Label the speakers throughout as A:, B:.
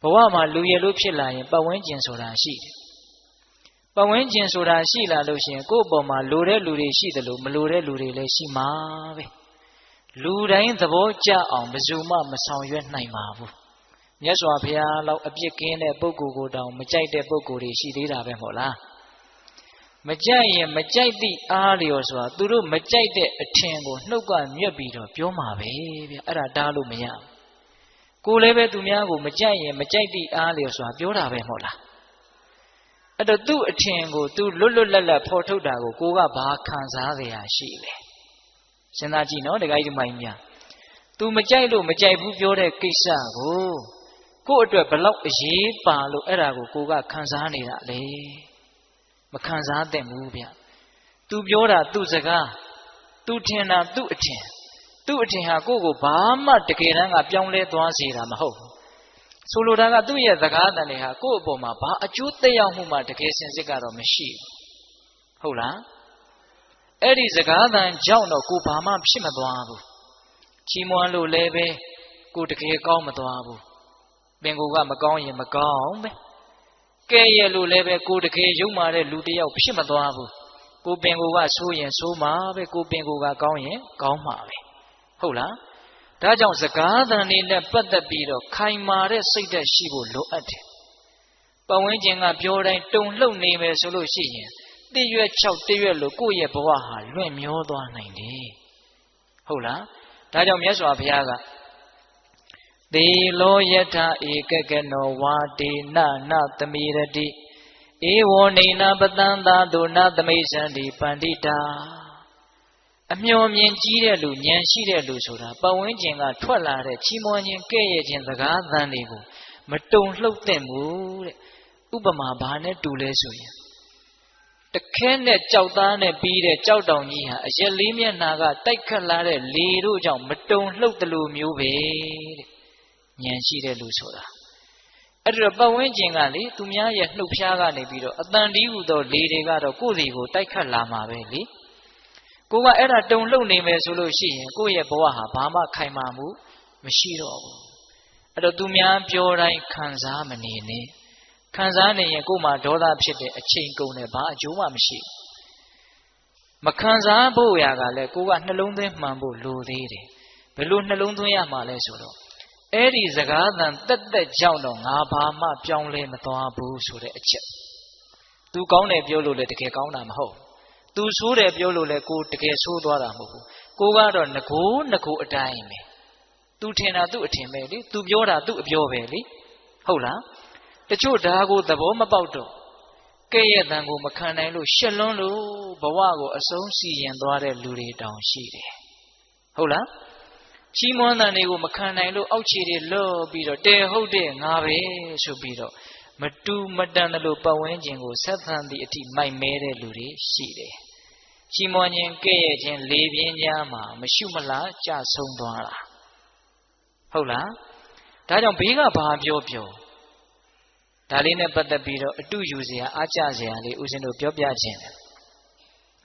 A: ဘဝမှာလူရည်လို့ဖြစ်လာရင်ပတ်ဝန်းကျင်ဆိုတာရှိတယ်ပတ်ဝန်းကျင်ဆိုတာရှိလာလို့ရှိရင်ကိုယ့်အပေါ်မှာလိုတဲ့လူတွေရှိတယ်လို့မလိုတဲ့လူတွေလည်းရှိမှာပဲလူတိုင်းသဘောကျအောင်ဘယ်သူမှမဆောင်ရွက်နိုင်ပါဘူးမြတ်စွာဘုရားလောက်အပြစ်ကင်းတဲ့ပုဂ္ဂိုလ်ကိုတောင်မကြိုက်တဲ့ပုဂ္ဂိုလ်တွေရှိသေးတာပဲမဟုတ်လားမကြိုက်ရင်မကြိုက်သည့်အားလျော်ဆိုတာသူတို့မကြိုက်တဲ့အထင်ကိုနှုတ်ကမြက်ပြီးတော့ပြောမှာပဲဗျအဲ့ဒါတားလို့မရဘူးကိုလည်းပဲသူများကိုမကြိုက်ရင်မကြိုက်သည့်အားလျော်ဆိုတာပြောတာပဲမဟုတ်လားအဲ့တော့သူ့အထင်ကိုသူလွတ်လွတ်လပ်လပ်ဖော်ထုတ်တာကိုကိုကဘာခံစားရရှိလဲစဉ်းစားကြည့်နော်တခါကြီးဒီမိုင်းများသူမကြိုက်လို့မကြိုက်ဘူးပြောတဲ့ကိစ္စကိုယ့်အတွက်ဘလောက်အရေးပါလို့အဲ့ဒါကိုကခံစားနေတာလေမခံစားသင့်ဘူးဗျသူပြောတာသူ့စကားသူထင်တာသူ့အထင်ဟာကိုယ့်ကိုဘာမှတကယ်တမ်းကပြောင်းလဲသွားစေတာမဟုတ်ဘူးဆိုလိုတာကသူ့ရဲ့စကားတန်တွေဟာကိုယ့်အပေါ်မှာဘာအကျိုးသက်ရောက်မှုမှတကယ်စင်စစ်ကတော့မရှိဘူးဟုတ်လားအဲ့ဒီစကားတန်ကြောင့်တော့ကိုဘာမှဖြစ်မသွားဘူးချီးမွမ်းလို့လည်းပဲကိုတကယ်ကောင်းမသွားဘူးပင်ကိုကမကောင်းရင်မကောင်းပဲကဲရဲ့လို့လည်းပဲကိုတကယ်ယုံမာတဲ့လူတယောက်ဖြစ်မသွားဘူးကိုပင်ကိုကဆိုးရင်ဆိုးမှာပဲကိုပင်ကိုကကောင်းရင်ကောင်းမှာပဲဟုတ်လားဒါကြောင့်စကားသံတွေနဲ့ပတ်သက်ပြီးတော့ခိုင်မာတဲ့စိတ်ဓာတ်ရှိဖို့လိုအပ်တယ်ပတ်ဝန်းကျင်ကပြောတိုင်းတုံလှုပ်နေမယ်ဆိုလို့ရှိရင်တည့်ရွက်6တည့်ရွက်လို့ကိုယ့်ရဲ့ဘဝဟာလွင့်မျောသွားနိုင်တယ်ဟုတ်လားဒါကြောင့်မြတ်စွာဘုရားကသေလောယထဧကကနောဝါဒေနနသမိရတိဧဝောနေနပတံသာဒုနသမိစ္ဆန္တိပန္တိတာအမျှော်မြင်ကြီးတဲ့လူဉာဏ်ရှိတဲ့လူဆိုတာပတ်ဝန်းကျင်ကထွက်လာတဲ့ချီးမွမ်းခြင်းကဲ့ရဲ့ခြင်းစကားသံတွေကိုမတုံလှုပ်သင့်ဘူးတဲ့ဥပမာဘာနဲ့တူလဲဆိုရင်တခဲနဲ့ကြောက်သားနဲ့ပြီးတဲ့ကြောက်တောင်ကြီးဟာအရက်လေးမျက်နှာကတိုက်ခတ်လာတဲ့လေတို့ကြောင့်မတုံလှုပ်တယ်လို့မျိုးပဲတဲ့ဉာဏ်ရှိတဲ့လူဆိုတာအဲ့ဒါပတ်ဝန်းကျင်ကလေသူများရဲ့နှုတ်ဖျားကနေပြီးတော့အတန်တီးဟူသောလေတွေကတော့ကိုယ်စီကိုတိုက်ခတ်လာမှာပဲလေကိုကအဲ့ဒါတုံလှုပ်နေမယ်ဆိုလို့ရှိရင်ကိုယ့်ရဲ့ဘဝဟာဘာမှခိုင်မာမှုမရှိတော့ဘူးအဲ့တော့သူများပြောတိုင်းခံစားမနေနဲ့ခံစားနေရင်ကိုယ်မှာဒေါသဖြစ်တဲ့အချိန်ကုန်တယ်ဘာအကျိုးမှမရှိမခံစားဖို့ရာကလည်းကိုကနှလုံးသွင်းမှန်ဖို့လိုသေးတယ်ဘယ်လိုနှလုံးသွင်းရမှာလဲဆိုတော့အဲ့ဒီစကားသံတက်ကြောင့်တော့ငါဘာမှပြောင်းလဲမသွားဘူးဆိုတဲ့အချက်သူကောင်းတယ်ပြောလို့လည်းတကယ်ကောင်းတာမဟုတ်သူဆိုးတယ်ပြောလို့လည်းကိုတကယ်ဆိုးသွားတာမဟုတ်ဘူးကိုကတော့ငကိုအတိုင်းပဲသူထင်တာသူ့အထင်ပဲလေသူပြောတာသူ့အပြောပဲလေဟုတ်လားတချို့ဒါကိုသဘောမပေါက်တော့ကဲ့ရဲ့တန်ကိုမခံနိုင်လို့ရှက်လွန်းလို့ဘဝကိုအဆုံးစီရင်သွားတဲ့လူတွေတောင်ရှိတယ်ဟုတ်လားချီးမွမ်းတန်တွေကိုမခံနိုင်လို့အောက်ခြေတွေလော့ပြီးတော့တဲဟုတ်တဲ့ငါပဲဆိုပြီးတော့မတူမတန်တယ်လို့ပတ်ဝန်းကျင်ကိုဆက်ဆံသည့်အထိမိုက်မဲတဲ့လူတွေရှိတယ်ချီးမွမ်းခြင်းကဲ့ရဲ့ခြင်းလေပြင်းများမှာမရှုမလားကြဆုံးသွားတာဟုတ်လားဒါကြောင့်ဘေးကဘာပြောဒါလေးနဲ့ပတ်သက်ပြီးတော့အတူယူစရာအားကျစရာလေးဦးဇင်းတို့ပြောပြခြင်းတယ်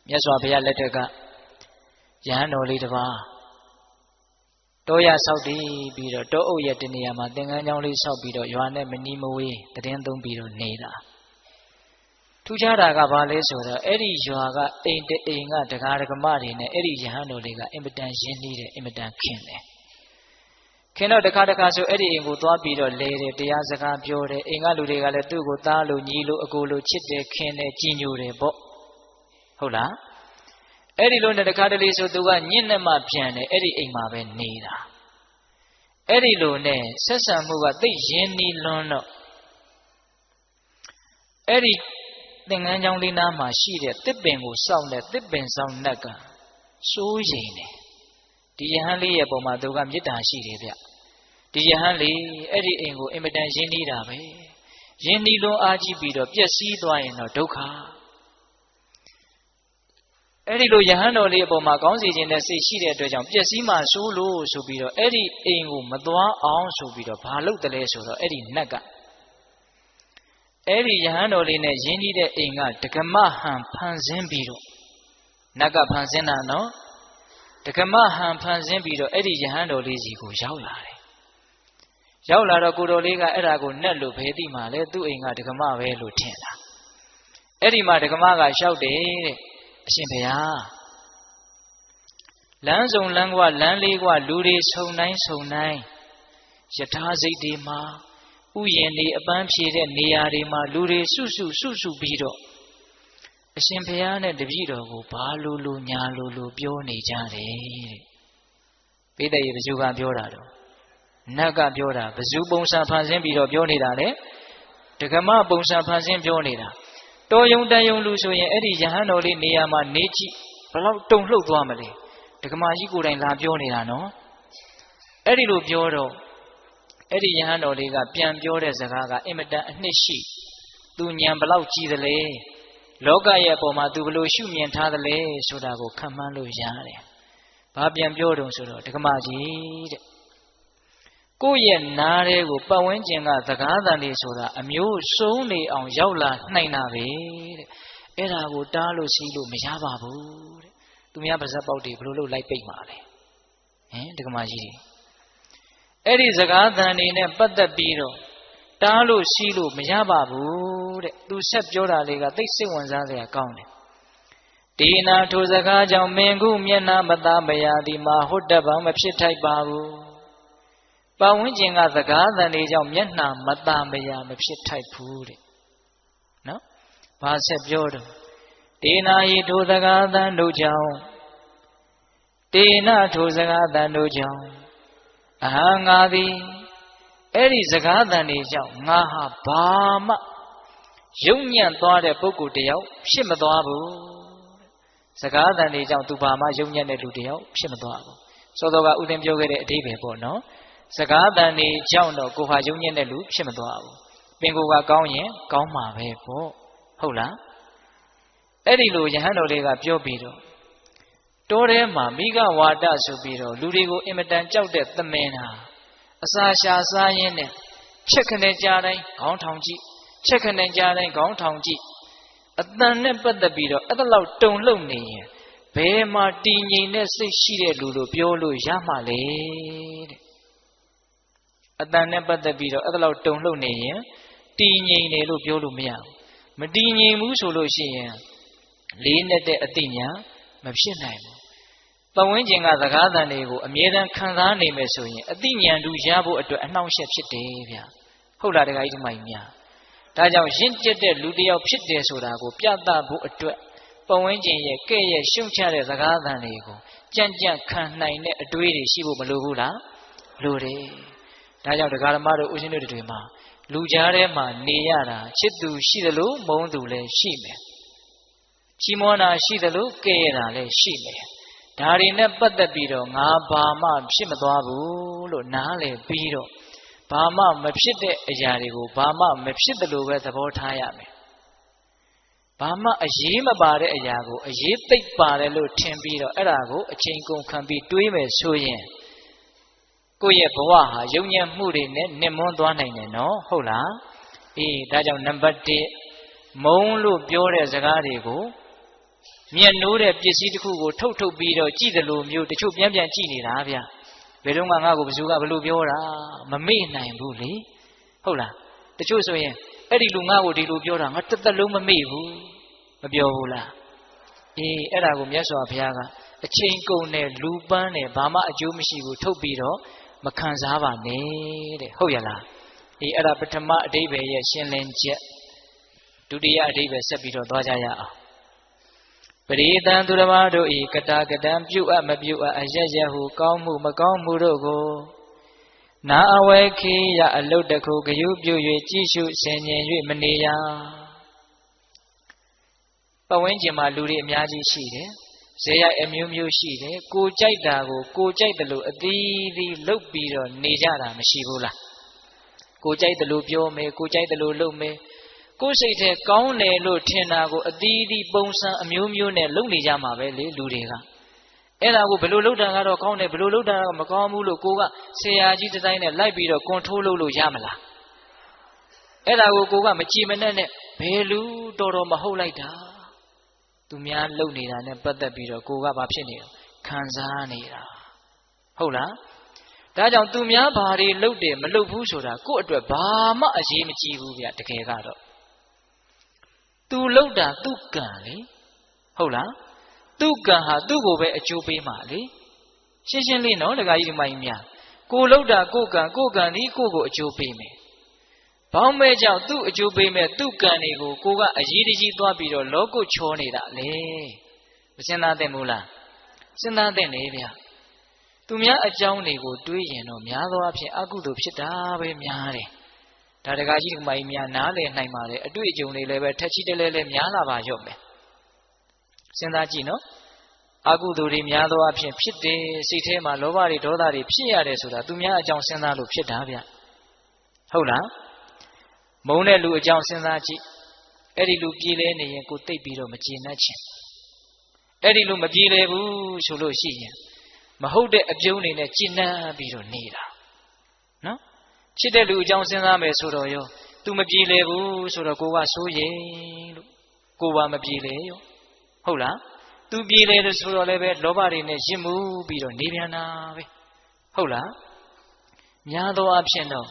A: မြတ်စွာဘုရားလက်ထက်ကယဟန်တော်လေးတစ်ပါးတောရဆောက်တည်ပြီးတော့တောအုပ်ရဲ့တနေရာမှာသင်္ကန်းကျောင်းလေးဆောက်ပြီးတော့ရွာနဲ့မနီးမဝေးတည်င်းသုံးပြီးတော့နေတာထူးခြားတာကဘာလဲဆိုတော့အဲ့ဒီရွာကအိမ်တအိမ်ကဒကာဒကမတွေနဲ့အဲ့ဒီယဟန်တော်လေးကအင်မတန်ရင်းနှီးတယ်အင်မတန်ခင်တယ်ခင်တော့တခါဆိုအဲ့ဒီအိမ်ကိုသွားပြီးတော့လဲတယ်တရားစကားပြောတယ်အိမ်ကလူတွေကလည်းသူ့ကိုသားလို့ညီလို့အကိုလို့ချစ်တယ်ခင်တယ်ကြည်ညိုတယ်ပေါ့ဟုတ်လားအဲ့ဒီလိုနဲ့တခါတလေဆိုသူကညင့်နဲ့မှပြန်တယ်အဲ့ဒီအိမ်မှာပဲနေတာအဲ့ဒီလိုနဲ့ဆက်ဆံမှုကသိရင်းနှီးလွန်းတော့အဲ့ဒီသင်္ကန်းကျောင်းလေးနားမှာရှိတဲ့တစ်ပင်ကိုစောင့်တဲ့တစ်ပင်ဆောင်နှက်ကစိုးရိမ်တယ်ဒီယဟန်လေးရဲ့ပုံမှာသူကမေတ္တာရှိတယ်ဗျဒီယဟန်လေးအဲ့ဒီအိမ်ကိုအင်မတန်ရင်းနှီးတာပဲရင်းနှီးလွန်းအားကြီးပြီးတော့ပျက်စီးသွားရင်တော့ဒုက္ခအဲ့ဒီလိုယဟန်တော်လေးအပေါ်မှာကောင်းစီခြင်းနဲ့စိတ်ရှိတဲ့အတွက်ကြောင့်ပျက်စီးမှဆိုးလို့ဆိုပြီးတော့အဲ့ဒီအိမ်ကိုမသွားအောင်ဆိုပြီးတော့ဘာလုပ်တယ်လဲဆိုတော့အဲ့ဒီနတ်ကအဲ့ဒီယဟန်တော်လေးနဲ့ရင်းနှီးတဲ့အိမ်ကဒကမဟန်ဖန်ဆင်းပြီးတော့နတ်ကဖန်ဆင်းတာနော်ဒကမဟန်ဖန်ဆင်းပြီးတော့အဲ့ဒီယဟန်တော်လေးစီကိုရောက်လာတယ် ရောက်လာတော့ကိုတော်လေးကအဲ့ဒါကိုနဲ့လို့ဘယ်သိမှလဲသူ့အိမ်ကဒကမပဲလို့ထင်တာအဲ့ဒီမှာဒကမကလျှောက်တယ်တဲ့အရှင်ဘုရားလမ်းဆောင်လမ်းကွာလမ်းလေးကွာလူတွေဆုံတိုင်းယထာစိတ်တွေမှာဥယျာဉ်တွေအပန်းဖြေတဲ့နေရာတွေမှာလူတွေစုပြီးတော့အရှင်ဘုရားနဲ့တပည့်တော်ကိုဘာလို့ညာလို့ပြောနေကြတယ်တဲ့ပိဋကရေဘယ်သူကပြောတာတော့နတ်ကပြောတာဘယ်သူပုံစံဖန်ဆင်းပြီးတော့ပြောနေတာလဲဒကမပုံစံဖန်ဆင်းပြောနေတာတော်ယုံတန်ယုံလူဆိုရင်အဲ့ဒီယဟန်တော်လေးနေရာမှာနေကြည့်ဘလောက်တုန်လှုပ်သွားမလဲဒကမကြီးကိုယ်တိုင်လာပြောနေတာနော်အဲ့ဒီလိုပြောတော့အဲ့ဒီယဟန်တော်လေးကပြန်ပြောတဲ့စကားကအင်မတန်အနှစ်ရှိသူဉာဏ်ဘလောက်ကြီးသလဲလောကရဲ့အပေါ်မှာသူဘလို့ရှုမြင်ထားသလဲဆိုတာကိုခံမှန်းလို့ရတယ်ဘာပြန်ပြောတုံဆိုတော့ဒကမကြီးတဲ့ကိုယ့်ရဲ့နားတဲ့ကိုပတ်ဝန်းကျင်ကစကားသံတွေဆိုတာအမျိုးစုံနေအောင်ရောက်လာနိုင်တာပဲတဲ့အဲ့ဒါကိုတားလို့စီးလို့မရပါဘူးတဲ့သူများပါဇက်ပေါက်တွေဘလို့လို့လိုက်ပိတ်မှာလဲဒကမကြီးအဲ့ဒီစကားသံတွေနဲ့ပတ်သက်ပြီးတော့တားလို့စီးလို့မရပါဘူးတဲ့သူဆက်ပြောတာလေးကသိစိတ်ဝင်စားစရာကောင်းတယ်ဒီနာထိုစကားကြောင့်မင်းခုမျက်နှာမသားမရသည်မှာဟုတ်တပံမဖြစ်ထိုက်ပါဘူးပတ်ဝန်းကျင်ကစကားသံတွေကြောင့်မျက်နှာမသားမရမဖြစ်ထိုက်ဘူးတဲ့နော်ဘာဆက်ပြောတော့ဒီနာဤထိုစကားသံတို့ကြောင့်ဒီနာထိုစကားသံတို့ကြောင့်အဟံငါသည်အဲ့ဒီစကားသံတွေကြောင့်ငါဟာဘာမှယုံညံ့သွားတဲ့ပုဂ္ဂိုလ်တယောက်ဖြစ်မသွားဘူးစကားသံတွေကြောင့်သူဘာမှယုံညံ့တဲ့လူတယောက်ဖြစ်မသွားဘူးစောစောကဥစဉ်ပြောခဲ့တဲ့အဓိပ္ပာယ်ပေါ့နော်စကားသံတွေကြောင့်တော့ကိုဟာယုံညံ့တဲ့လူဖြစ်မသွားဘူးပင်ကိုကကောင်းရင်ကောင်းမှာပဲပေါ့ဟုတ်လားအဲ့ဒီလိုယဟန်တော်လေးကပြောပြီးတော့တောထဲမှာမိဂဝါဒဆိုပြီးတော့လူတွေကိုအင်မတန်ကြောက်တဲ့သမင်ဟာအစာရှာစားရင်းနဲ့ချက်ခနဲ့ကြားတိုင်းခေါင်းထောင်ကြည့်ချက်ခနဲ့ကြားတိုင်းခေါင်းထောင်ကြည့်အတန်နဲ့ပတ်သက်ပြီးတော့အဲ့ဒါလောက်တုန်လှုပ်နေရင်ဘယ်မှာတည်ငြိမ်တဲ့စိတ်ရှိတဲ့လူလို့ပြောလို့ရမှာလဲတဲ့အတန်နဲ့ပတ်သက်ပြီးတော့အဲ့ဒါလောက်တုန်လှုပ်နေရင်တည်ငြိမ်တယ်လို့ပြောလို့မရဘူးမတည်ငြိမ်ဘူးဆိုလို့ရှိရင်လေးနဲ့တဲ့အသိဉာဏ်မဖြစ်နိုင်ဘူးပတ်ဝန်းကျင်ကစကားသံတွေကိုအမြဲတမ်းခံစားနေမယ်ဆိုရင်အသိဉာဏ်တူရဖို့အတွက်အနှောင့်အယှက်ဖြစ်တယ်ဗျဟုတ်လားတခါကြီးဒီမိုင်များဒါကြောင့်ရင့်ကျက်တဲ့လူတစ်ယောက်ဖြစ်တယ်ဆိုတာကိုပြသဖို့အတွက်ပတ်ဝန်းကျင်ရဲ့ကဲ့ရဲ့ရှုံချတဲ့စကားသံတွေကိုကြံ့ကြံ့ခံနိုင်တဲ့အတွေးတွေရှိဖို့မလိုဘူးလားလိုတယ်ဒါကြောင့်ဒကာဓမ္မတို့ဦးဇင်းတို့တွေမှာလူကြားထဲမှာနေရတာချစ်သူရှိသလိုမုန်းသူလည်းရှိမယ်ချီးမွမ်းတာရှိသလိုကဲ့ရဲ့တာလည်းရှိမယ်ဒါတွေနဲ့ပတ်သက်ပြီးတော့ငါဘာမှဖြစ်မသွားဘူးလို့နားလည်ပြီးတော့ဘာမှမဖြစ်တဲ့အရာတွေကိုဘာမှမဖြစ်တယ်လို့ပဲသဘောထားရမယ်ဘာမှအရေးမပါတဲ့အရာကိုအရေးသိပ်ပါတယ်လို့ထင်ပြီးတော့အဲ့ဒါကိုအချိန်ကုန်ခံပြီးတွေးမယ်ဆိုရင်ကိုယ့်ရဲ့ဘဝဟာယုံညံ့မှုတွေနဲ့နှင်မွန်းသွားနိုင်တယ်နော်ဟုတ်လားအေးဒါကြောင့်နံပါတ်1မုံလို့ပြောတဲ့စကားတွေကိုမျက်နှိုးတဲ့ပစ္စည်းတစ်ခုကိုထုတ်ပြီးတော့ကြည့်တယ်လို့မျိုးတချို့ပြန်ကြည့်နေတာဗျဘယ်တော့မှငါ့ကိုဘယ်သူကဘလို့ပြောတာမမေ့နိုင်ဘူးလေဟုတ်လားတချို့ဆိုရင်အဲ့ဒီလူငါ့ကိုဒီလိုပြောတာငါတစ်သက်လုံးမမေ့ဘူးမပြောဘူးလားအေးအဲ့ဒါကိုမြတ်စွာဘုရားကအချိန်ကုန်တဲ့လူပန်းနဲ့ဘာမှအကျိုးမရှိဘူးထုတ်ပြီးတော့မခံစားပါနဲ့တဲ့ဟုတ်ရလားအေးအဲ့ဒါပထမအဓိပ္ပာယ်ရဲ့ရှင်းလင်းချက်ဒုတိယအဓိပ္ပာယ်ဆက်ပြီးတော့သွားကြရအောင်ပရိသံသူတော်ဘာတို့ဤကတာကတံပြုတ်အပ်မပြုတ်အပ်အရရဟုကောင်းမှုမကောင်းမှုတို့ကိုနာအဝဲခေယအလုတ်တခုဂယုပြု၍ကြည်ရှုဆင်ញင်၍မနေရပတ်ဝန်းကျင်မှာလူတွေအများကြီးရှိတယ်ဇေယျအမျိုးမျိုးရှိတယ်ကိုကြိုက်တာကိုကိုကြိုက်တယ်လို့အသီးသီးလုပ်ပြီးတော့နေကြတာမရှိဘူးလားကိုကြိုက်တယ်လို့ပြောမယ်ကိုကြိုက်တယ်လို့လုပ်မယ်ကိုယ်စိတ်ထဲကောင်းတယ်လို့ထင်တာကိုအသီးသီးပုံစံအမျိုးမျိုးနဲ့လုပ်နေကြမှာပဲလေလူတွေကအဲ့ဒါကိုဘယ်လိုလုပ်တာကတော့ကောင်းတယ်ဘယ်လိုလုပ်တာကမကောင်းဘူးလို့ကိုကဆရာကြီးတစ်တိုင်းနဲ့လိုက်ပြီးတော့ကွန်ထရိုးလုပ်လို့ရမလားအဲ့ဒါကိုကမကြည်မနဲ့ဘယ်လူတော်မဟုတ်လိုက်တာသူများလုပ်နေတာနဲ့ပတ်သက်ပြီးတော့ကိုကဘာဖြစ်နေလဲခံစားနေတာဟုတ်လား ဒါကြောင့်သူများဘာတွေလှုပ်တယ်မလှုပ်ဘူးဆိုတာကိုယ့်အတွက်ဘာမှအရေးမကြီးဘူးဗျတကယ်ကတော့သူလှုပ်တာသူ့ကံလေဟုတ်လားသူ့ကံဟာသူ့ကိုပဲအကျိုးပေးမှာလေရှင်းရှင်းလေးနော်ဒကာကြီးဒီမကြီးများကိုလှုပ်တာကိုယ်ကံဒီကိုကိုအကျိုးပေးမယ်ဘောင်းမဲကြောင့်သူ့အကျိုးပေးမဲ့သူ့ကံတွေကိုကိုကအရေးတကြီးသွားပြီးတော့လောကုတ်ချောနေတာလေမစဉ်းစားသင့်ဘူးလားစဉ်းစားသင့်နေဗျသူများအကြောင်းတွေကိုတွေးရင်တော့များသောအားဖြင့်အကုသိုလ်ဖြစ်တာပဲများတယ်ဒါတကားကြီးဒီမကြီးများနားလည်နိုင်ပါလေအတွေ့အကြုံတွေလည်းပဲထက်ချီတလဲလဲများလာပါရော့မယ်စဉ်းစားကြည့်နော်အကုသိုလ်တွေများသောအားဖြင့်ဖြစ်တယ်စိတ်ထဲမှာလောဘတွေဒေါသတွေဖြစ်ရတယ်ဆိုတာသူများအကြောင်းစဉ်းစားလို့ဖြစ်တာဗျဟုတ်လားမုန်းတဲ့လူအကြောင်းစဉ်းစားကြည့်အဲ့ဒီလူပြေးလဲနေရင်ကိုသိပ်ပြီးတော့မကျေနပ်ချင်အဲ့ဒီလူမပြေးလဲဘူးဆိုလို့ရှိရင်မဟုတ်တဲ့အပြုံးတွေနဲ့ကျေနပ်ပြီးတော့နေတာနော်ချစ်တဲ့လူအကြောင်းစဉ်းစားမယ်ဆိုတော့ရော तू မပြေးလဲဘူးဆိုတော့ကိုကစိုးရိမ်လို့ကိုပါမပြေးလဲရောဟုတ်လား तू ပြေးလဲလို့ဆိုတော့လည်းပဲလောဘတွေနဲ့ရစ်မှုပြီးတော့နေပြန်တာပဲဟုတ်လားများသောအားဖြင့်တော့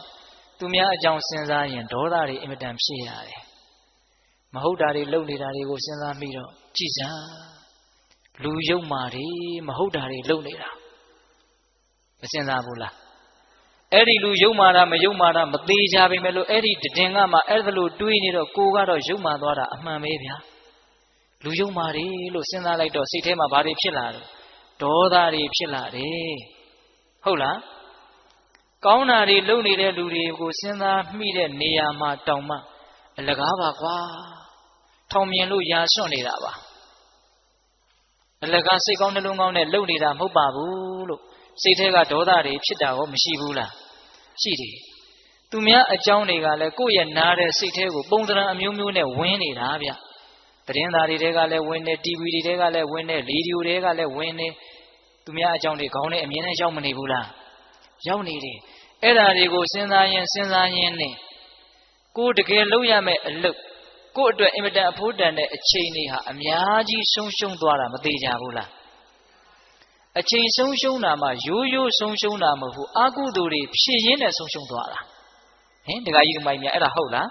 A: သူများအကြောင်းစဉ်းစားရင်ဒေါသတွေအင်မတန်ဖြစ်ရတယ်မဟုတ်တာတွေလုပ်နေတာတွေကိုစဉ်းစားပြီးတော့ကြည်စမ်းလူယုံမာတွေမဟုတ်တာတွေလုပ်နေတာမစဉ်းစားဘူးလားအဲ့ဒီလူယုံမာတာမယုံမာတာမသေးကြပါပဲလို့အဲ့ဒီတည်ငါမှအဲ့ဒါလို့တွေးနေတော့ကိုကတော့ယုံမာသွားတာအမှန်ပဲဗျာလူယုံမာတွေလို့စဉ်းစားလိုက်တော့စိတ်ထဲမှာဘာတွေဖြစ်လာလဲဒေါသတွေဖြစ်လာတယ်ဟုတ်လားကောင်းတာတွေလုပ်နေတဲ့လူတွေကိုစဉ်းစားမိတဲ့နေရာမှာတောင်မှအလကားပါကွာထောင်မြင်လို့ရာစွန့်နေတာပါအလကားစိတ်ကောင်းနှလုံးကောင်းနဲ့လုပ်နေတာမဟုတ်ပါဘူးလို့စိတ်ထဲကဒေါသတွေဖြစ်တာရောမရှိဘူးလားရှိတယ်သူများအကြောင်းတွေကလည်းကိုယ့်ရဲ့နားတဲ့စိတ်ထဲကိုပုံစံအမျိုးမျိုးနဲ့ဝင်နေတာဗျသတင်းသားတွေကလည်းဝင်နေ TV တွေကလည်းဝင်နေရေဒီယိုတွေကလည်းဝင်နေသူများအကြောင်းတွေခေါင်းနဲ့အမြင်နဲ့ရောက်မနေဘူးလားရောက်နေတယ်အဲ့ဓာတွေကိုစဉ်းစားရင်နဲ့ကိုတကယ်လုပ်ရမယ့်အလုပ်ကိုအတွက်အင်မတန်အဖို့တန်တဲ့အချိန်တွေဟာအများကြီးဆုံးရှုံးသွားတာမသေးကြဘူးလားအချိန်ဆုံးရှုံးတာမှရိုးဆုံးရှုံးတာမဟုတ်ဘူးအကုသိုလ်တွေဖြည့်ရင်းနဲ့ဆုံးရှုံးသွားတာဟင်တခါကြီးဒီမိုင်းများအဲ့ဒါဟုတ်လား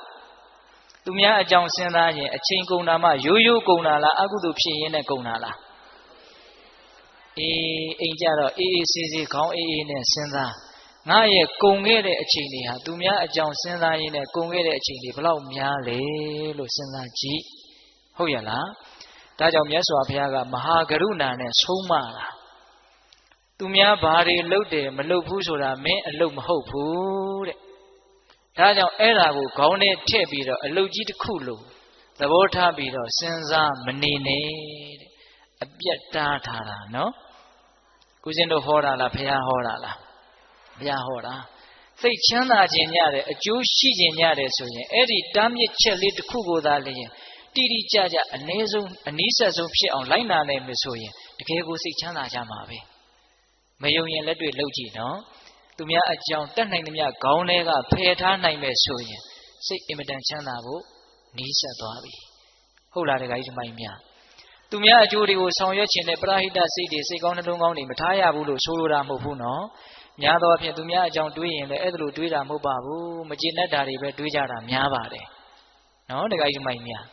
A: သူများအကြောင်းစဉ်းစားရင်အချိန်ကုန်တာမှရိုးကုန်တာလားအကုသိုလ်ဖြည့်ရင်းနဲ့ကုန်တာလားအိမ်ကြတော့အေးဆေးဆေးခေါင်းအေးနဲ့စဉ်းစားငါရဲ့ကုန်ခဲ့တဲ့အချိန်တွေဟာသူများအကြောင်းစဉ်းစားရင်းနဲ့ကုန်ခဲ့တဲ့အချိန်တွေဘလောက်များလဲလို့စဉ်းစားကြည့်ဟုတ်ရလားဒါကြောင့်မြတ်စွာဘုရားကမဟာကရုဏာနဲ့ဆုံးမတာသူများဘာတွေလုပ်တယ်မလုပ်ဘူးဆိုတာမင်းအလုပ်မဟုတ်ဘူးတဲ့ဒါကြောင့်အဲ့ဒါကိုခေါင်းထဲထည့်ပြီးတော့အလုပ်ကြီးတစ်ခုလို့သဘောထားပြီးတော့စဉ်းစားမနေနဲ့တဲ့အပြတ်တားထားတာနော်ကုစဉ်တို့ဟောတာလားဘုရားဟောတာလားဘုရားဟောတာစိတ်ချမ်းသာခြင်းညတဲ့အကျိုးရှိခြင်းညတဲ့ဆိုရင်အဲ့ဒီတားမြစ်ချက်လေးတစ်ခုကိုသာလျင်တိတိကျကျအနည်းဆုံးအနည်းဆက်ဆုံးဖြစ်အောင်လိုက်နာနိုင်မယ်ဆိုရင်တကယ်ကိုစိတ်ချမ်းသာကြမှာပဲမယုံရင်လက်တွေ့လှုပ်ကြည့်နော်သူများအကြောင်းတတ်နိုင်သမျှခေါင်းထဲကဖယ်ထားနိုင်မယ်ဆိုရင်စိတ်အင်မတန်ချမ်းသာဖို့နီးစပ်သွားပြီဟုတ်လားတခါကြီးဒီမိုင်းများသူများအကျိုးတွေကိုဆောင်ရွက်ခြင်းနဲ့ပရဟိတစိတ်တွေစိတ်ကောင်းနှလုံးကောင်းတွေမထားရဘူးလို့ဆိုလိုတာမဟုတ်ဘူးနော်များသောအားဖြင့်သူများအကြောင်းတွေးရင်လည်းအဲ့ဒါလိုတွေးတာမဟုတ်ပါဘူးမကျေနပ်တာတွေပဲတွေးကြတာများပါတယ်နော်တခါကြီးဒီမိုင်းများ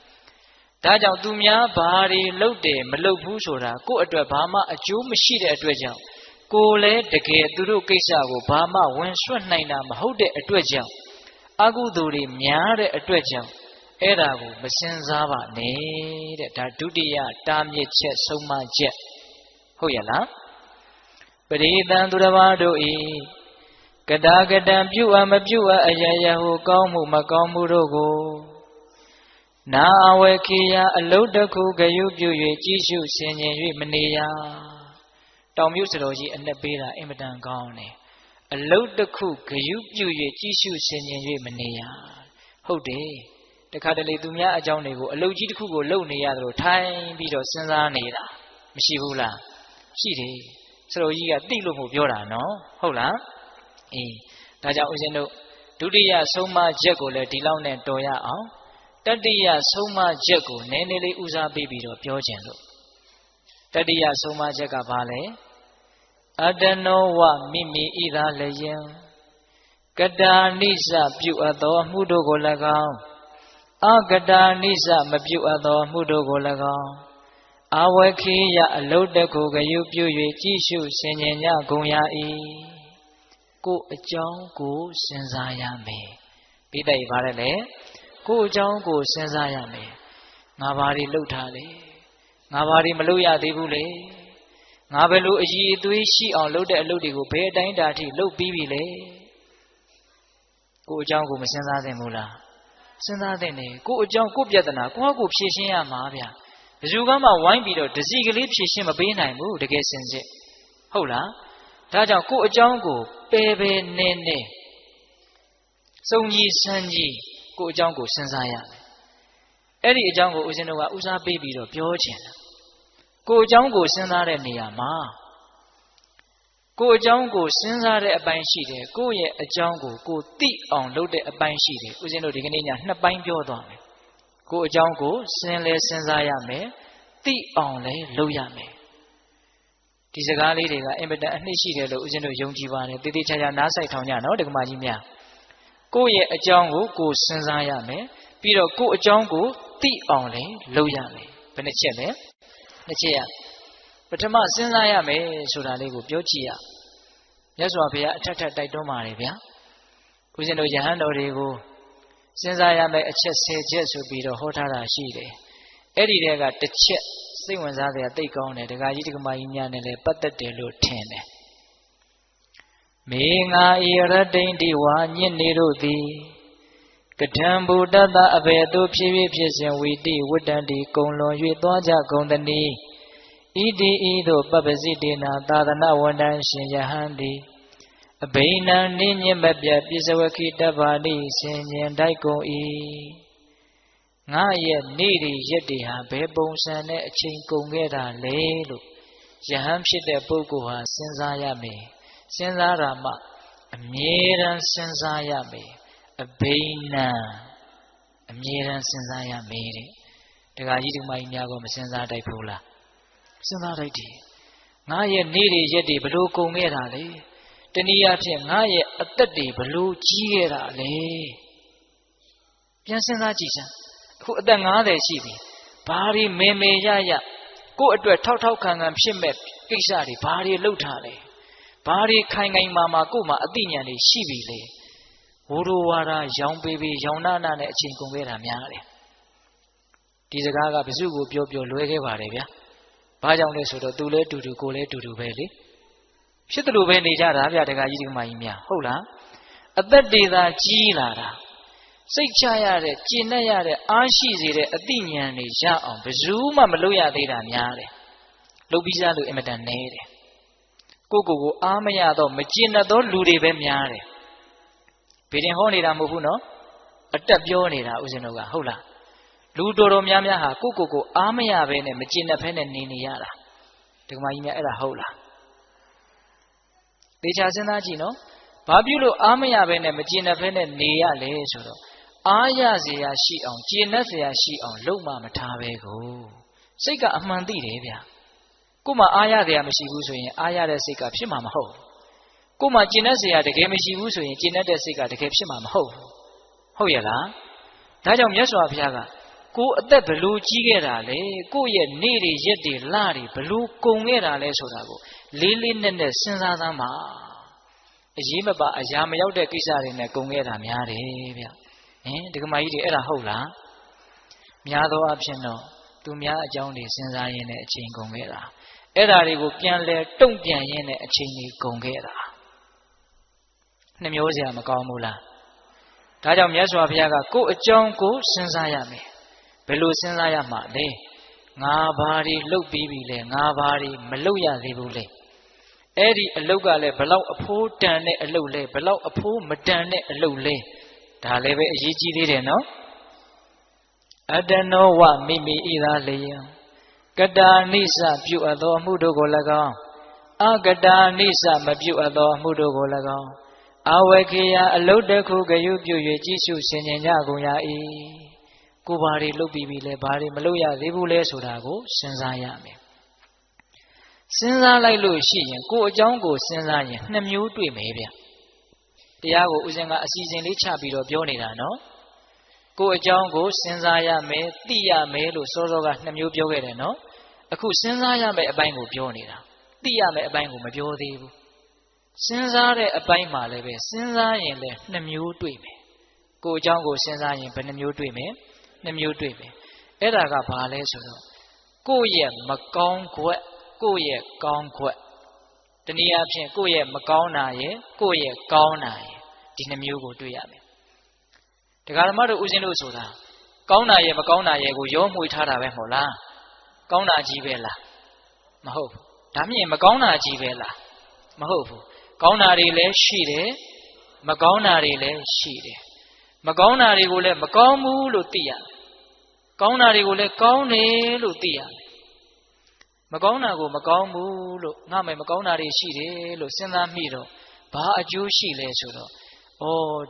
A: ဒါကြောင့်သူများဘာတွေလုပ်တယ်မလုပ်ဘူးဆိုတာကိုယ့်အတွက်ဘာမှအကျိုးမရှိတဲ့အတွက်ကြောင့်ကိုယ်လည်းတကယ်သူတို့ကိစ္စကိုဘာမှဝင်ဆွတ်နိုင်တာမဟုတ်တဲ့အတွက်ကြောင့်အကုသိုလ်တွေများတဲ့အတွက်ကြောင့်အဲ့ဒါကိုမစင်စားပါနဲ့တဲ့ဒါဒုတိယတားမြစ်ချက်ဆုံးမချက်ဟုတ်ရလားပရိသံသူတစ်ပါးတို့ဤကတာကတံပြုအပ်မပြုအပ်အယယဟုကောင်းမှုမကောင်းမှုတို့ကိုနာအဝေခိယအလုတ်တစ်ခုဂယုပြု၍ကြည်ရှုဆင်ခြင်၍မနေရတောင်မြုပ်စတော်ကြီးအနှက်ပေးတာအင်မတန်ကောင်းတယ်အလုတ်တစ်ခုဂယုပြု၍ကြည်ရှုဆင်ခြင်၍မနေရဟုတ်တယ်တခါတလေသူများအကြောင်းတွေကိုအလုတ်ကြီးတစ်ခုကိုလုပ်နေရတယ်လို့ထိုင်ပြီးတော့စဉ်းစားနေတာမရှိဘူးလားရှိတယ်စတော်ကြီးကသိလို့မို့ပြောတာနော်ဟုတ်လားအေးဒါကြောင့်ဦးဇင်းတို့ဒုတိယဆုံးမချက်ကိုလည်းဒီလောက်နဲ့တော်ရအောင်တတိယဆုံးမချက်ကိုနည်းနည်းလေးဦးစားပေးပြီးတော့ပြောခြင်းလို့တတိယဆုံးမချက်ကဘာလဲ အတနောဝမိမိဤသာလျင်ကတာနိစ္စပြုအပ်သောအမှုတို့ကို၎င်းအကတာနိစ္စမပြုအပ်သောအမှုတို့ကို၎င်းအဝခိယအလုတ်တခုကယူပြု၍ကြည့်ရှုဆင်ခြင်ကြကုန်ရ၏ကိုအကြောင်းကိုစဉ်းစားရမယ်ပိဋိဗါရလေကိုအကြောင်းကိုစဉ်းစားရမယ်ငါဘာတွေလှုပ်ထားလဲငါဘာတွေမလုပ်ရသေးဘူးလေငါဘယ်လိုအည်အသွေးရှိအောင်လုပ်တဲ့အလုပ်တွေကိုဘယ်အတိုင်းတာထိလုပ်ပြီးပြီလဲကိုအကြောင်းကိုမစဉ်းစားသင့်ဘူးလားစဉ်းစားသင့်တယ်ကိုအကြောင်းကိုပြဿနာကိုယ့်ကိုဖြေရှင်းရမှာဗျာဘယ်သူကမှဝိုင်းပြီးတော့တစီကလေးဖြေရှင်းမပေးနိုင်ဘူးတကယ်စင်စစ်ဟုတ်လားဒါကြောင့်ကိုအကြောင်းကိုပယ်ပယ်နေနေစုံကြီးစမ်းကြီးကိုအကြောင်းကိုစဉ်းစားရမယ်အဲ့ဒီအကြောင်းကိုဦးဇင်းတို့ကဦးစားပေးပြီးတော့ပြောချင်တယ်ကိုအကြောင်းကိုစဉ်းစားတဲ့နေရာမှာကိုအကြောင်းကိုစဉ်းစားတဲ့အပိုင်းရှိတယ်ကိုရဲ့အကြောင်းကိုကိုသိအောင်လုပ်တဲ့အပိုင်းရှိတယ်ဦးဇင်းတို့ဒီကနေ့ညနှစ်ပိုင်းပြောသွားမယ်ကိုအကြောင်းကိုစဉ်းစားရမယ်သိအောင်လည်းလုပ်ရမယ်ဒီစကားလေးတွေကအင်မတန်အနှစ်ရှိတယ်လို့ဦးဇင်းတို့ယုံကြည်ပါတယ်တည်တည်ချာချာနားဆိုင်ထောင်ကြနော်ဒကမာကြီးများကိုရဲ့အကြောင်းကိုကိုစဉ်းစားရမယ်ပြီးတော့ကိုအကြောင်းကိုသိအောင်လည်းလုပ်ရမယ်ဘယ်နှချက်လဲနှစ်ချက်ရပထမစဉ်းစားရမယ်ဆိုတာလေးကိုပြောကြည့်ရမြတ်စွာဘုရားအထက်ထက်တိုက်တွန်းပါတယ်ဗျာဦးဇင်းတို့ယဟန်တော်တွေကိုစဉ်းစားရမယ်အချက်10ချက်ဆိုပြီးတော့ဟောထားတာရှိတယ်အဲ့ဒီတဲကတစ်ချက်စိတ်ဝင်စားစရာသိကောင်းတယ်ဒကာကြီးဒကမကြီးများနဲ့လည်းပတ်သက်တယ်လို့ထင်တယ်မေငါဤရတိန်ဒီဝါညစ်နေတို့သည်ကထံဘူတတအဘေသူဖြစ်ဖြစ်စဉ်ဝီတိဝတ္တန်ဒီကုံလွန်၍သွားကြကုန်တနီဣတိဤသို့ပပ္ပစိတေနာသာသနာဝန္တန်ရှင်ယဟန်သည်အဘိနံနိညမပြပိစဝခိတဗ္ဗာတိဆင်ញင်တိုက်ကုန်၏ငါရဲ့နေ့တွေရက်တွေဟာဘယ်ပုံစံနဲ့အချိန်ကုန်ခဲ့တာလဲလို့ယဟန်ဖြစ်တဲ့ပုဂ္ဂိုလ်ဟာစဉ်းစားရမယ်စဉ်းစားတာမှအမြဲတမ်းစဉ်းစားရမယ်အဘိနံအမြဲတမ်းစဉ်းစားရမယ်တဲ့ဒကာကြီးဒကာမကြီးများကမစဉ်းစားတတ်ဘူးလားစဉ်းစားတတ်တယ်ငါရဲ့နေ့တွေရက်တွေဘလို့ကုန်ခဲ့တာလဲတနည်းအားဖြင့်ငါရဲ့အသက်တွေဘလို့ကြီးခဲ့တာလဲပြန်စဉ်းစားကြည့်စမ်းအခုအသက်50ရှိပြီဘာတွေမေမေရရကိုယ့်အတွက်ထောက်ထောက်ခံခံဖြစ်မဲ့ကိစ္စတွေဘာတွေလုပ်ထားလဲဘာတွေခိုင်ခိုင်မာမာကို့မှာအသိဉာဏ်တွေရှိပြီလေဝိုးဝါဒရောင်ပေပေရောင်နာနာနဲ့အချိန်ကုန်ခဲ့တာများတယ်ဒီစကားကဘယ်သူကိုပြောလွဲခဲ့ပါတယ်ဗျာဘာကြောင့်လဲဆိုတော့သူလဲတူတူကိုလဲတူတူပဲလေဖြစ်တယ်လို့ပဲနေကြတာဗျာဒကာကြီးဒကာမကြီးများဟုတ်လားအသက်တွေသာကြီးလာတာစိတ်ချရတဲ့ကျင့်တတ်ရတဲ့အားရှိစေတဲ့အသိဉာဏ်တွေရအောင်ဘယ်သူမှမလုပ်ရသေးတာများတယ်လုပ်ပြီးသားလို့အင်မတန်နေတယ်ကိုအားမရတော့မကျင့်တတ်သောလူတွေပဲများတယ်ဗေဒင်ဟောနေတာမဟုတ်ဘူးနော်အတက်ပြောနေတာဦးဇင်းတို့ကဟုတ်လားလူတော်များများဟာကိုအားမရဘဲနဲ့မကျင့်တတ်ဘဲနဲ့နေရတာဒကမကြီးများအဲ့ဒါဟုတ်လားသေချာစဉ်းစားကြည့်နော်ဘာပြုလို့အားမရဘဲနဲ့မကျင့်တတ်ဘဲနဲ့နေရလဲဆိုတော့အားရเสียရှိအောင်ကျင့်တတ်เสียရှိအောင်လုပ်မှမထားပဲကိုစိတ်ကအမှန်သိတယ်ဗျာကို့မှာအားရเสียမရှိဘူးဆိုရင်အားရတဲ့စိတ်ကဖြစ်မှာမဟုတ်ကို့မှာကျင့်တတ်เสียတကယ်မရှိဘူးဆိုရင်ကျင့်တတ်တဲ့စိတ်ကတကယ်ဖြစ်မှာမဟုတ်ဟုတ်ရဲ့လားဒါကြောင့်မြတ်စွာဘုရားကကိုအသက်ဘလို့ကြီးခဲ့တာလဲကိုရဲ့နေ့တွေရက်တွေလတွေဘလို့ကုန်ခဲ့တာလဲဆိုတာကိုလေးလေးနက်နက်စဉ်းစားသမ်းပါအရေးမပါအရာမရောက်တဲ့ကိစ္စတွေနဲ့ကုန်ခဲ့တာများတယ်ဗျဒကမကြီးတွေအဲ့ဒါဟုတ်လားများသောအားဖြင့်တော့သူများအကြောင်းတွေစဉ်းစားရင်းနဲ့အချိန်ကုန်ခဲ့တာအဲ့ဒါတွေကိုပြန်လဲတုံ့ပြန်ရင်းနဲ့အချိန်တွေကုန်ခဲ့တာနှမျိုးစရာမကောင်းဘူးလားဒါကြောင့်မြတ်စွာဘုရားကကိုယ်အကြောင်းကိုစဉ်းစားရမယ်ဘယ်လိုစဉ်းစားရမှာလဲငါဘာတွေလုပ်ပြီးပြီလဲငါဘာတွေမလုပ်ရသေးဘူးလဲအဲ့ဒီအလုပ်ကလည်းဘလောက်အဖိုးတန်တဲ့အလုပ်လဲဘလောက်အဖိုးမတန်တဲ့အလုပ်လဲဒါလည်းပဲအရေးကြီးသေးတယ်နော်အတနောဝမိမိဤသာလျင်ကတာနိစ္စပြုအပ်သောအမှုတို့ကို၎င်းအကတာနိစ္စမပြုအပ်သောအမှုတို့ကို၎င်းအဝခေယအလုတ်တခုကယူပြု၍ကြည့်ရှုဆင်ခြင်ကြကုန်ရ၏ကိုဘာတွေလုပ်ပြီးပြီလဲဘာတွေမလုပ်ရသေးဘူးလဲဆိုတာကိုစဉ်းစားရမယ် စဉ်းစားလိုက်လို့ရှိရင်ကိုယ်အကြောင်းကိုစဉ်းစားရင်နှစ်မျိုးတွေ့မယ်ဗျတရားကိုဦးဇင်းကအစီအစဉ်လေးချပြီးတော့ပြောနေတာနော်ကိုယ်အကြောင်းကိုစဉ်းစားရမယ်သိရမယ်လို့စောစောကနှစ်မျိုးပြောခဲ့တယ်နော်အခုစဉ်းစားရမယ်အပိုင်းကိုပြောနေတာသိရမယ်အပိုင်းကိုမပြောသေးဘူးစဉ်းစားတဲ့အပိုင်းမှာလည်းပဲစဉ်းစားရင်လည်းနှစ်မျိုးတွေ့မယ်ကိုယ်အကြောင်းကိုစဉ်းစားရင်ဘယ်နှမျိုးတွေ့မယ်နှစ်မျိုးတွေ့မယ်အဲ့ဒါကဘာလဲဆိုတော့ကိုယ့်ရဲ့မကောင်းခွက်ကိုယ့်ရဲ့ကောင်းခွက်တနည်းအားဖြင့်ကိုယ့်ရဲ့မကောင်းတာရဲ့ကိုယ့်ရဲ့ကောင်းတာရဲ့ဒီနှစ်မျိုးကိုတွေ့ရမယ်တရားဓမ္မတို့ဦးဇင်းတို့ဆိုတာကောင်းတာရဲ့မကောင်းတာရဲ့ကိုရောမှွေထားတာပဲမဟုတ်လားကောင်းတာကြီးပဲလားမဟုတ်ဘူးဒါမြင်မကောင်းတာကြီးပဲလားမဟုတ်ဘူးကောင်းတာတွေလည်းရှိတယ်မကောင်းတာတွေလည်းရှိတယ်မကောင်းတာတွေကိုလည်းမကောင်းဘူးလို့သိရတယ်ကောင်းတာတွေကိုလည်းကောင်းတယ်လို့သိရတယ်မကောင်းတာကိုမကောင်းဘူးလို့ငါမယ်မကောင်းတာတွေရှိတယ်လို့စဉ်းစားမိတော့ဘာအကျိုးရှိလဲဆိုတော့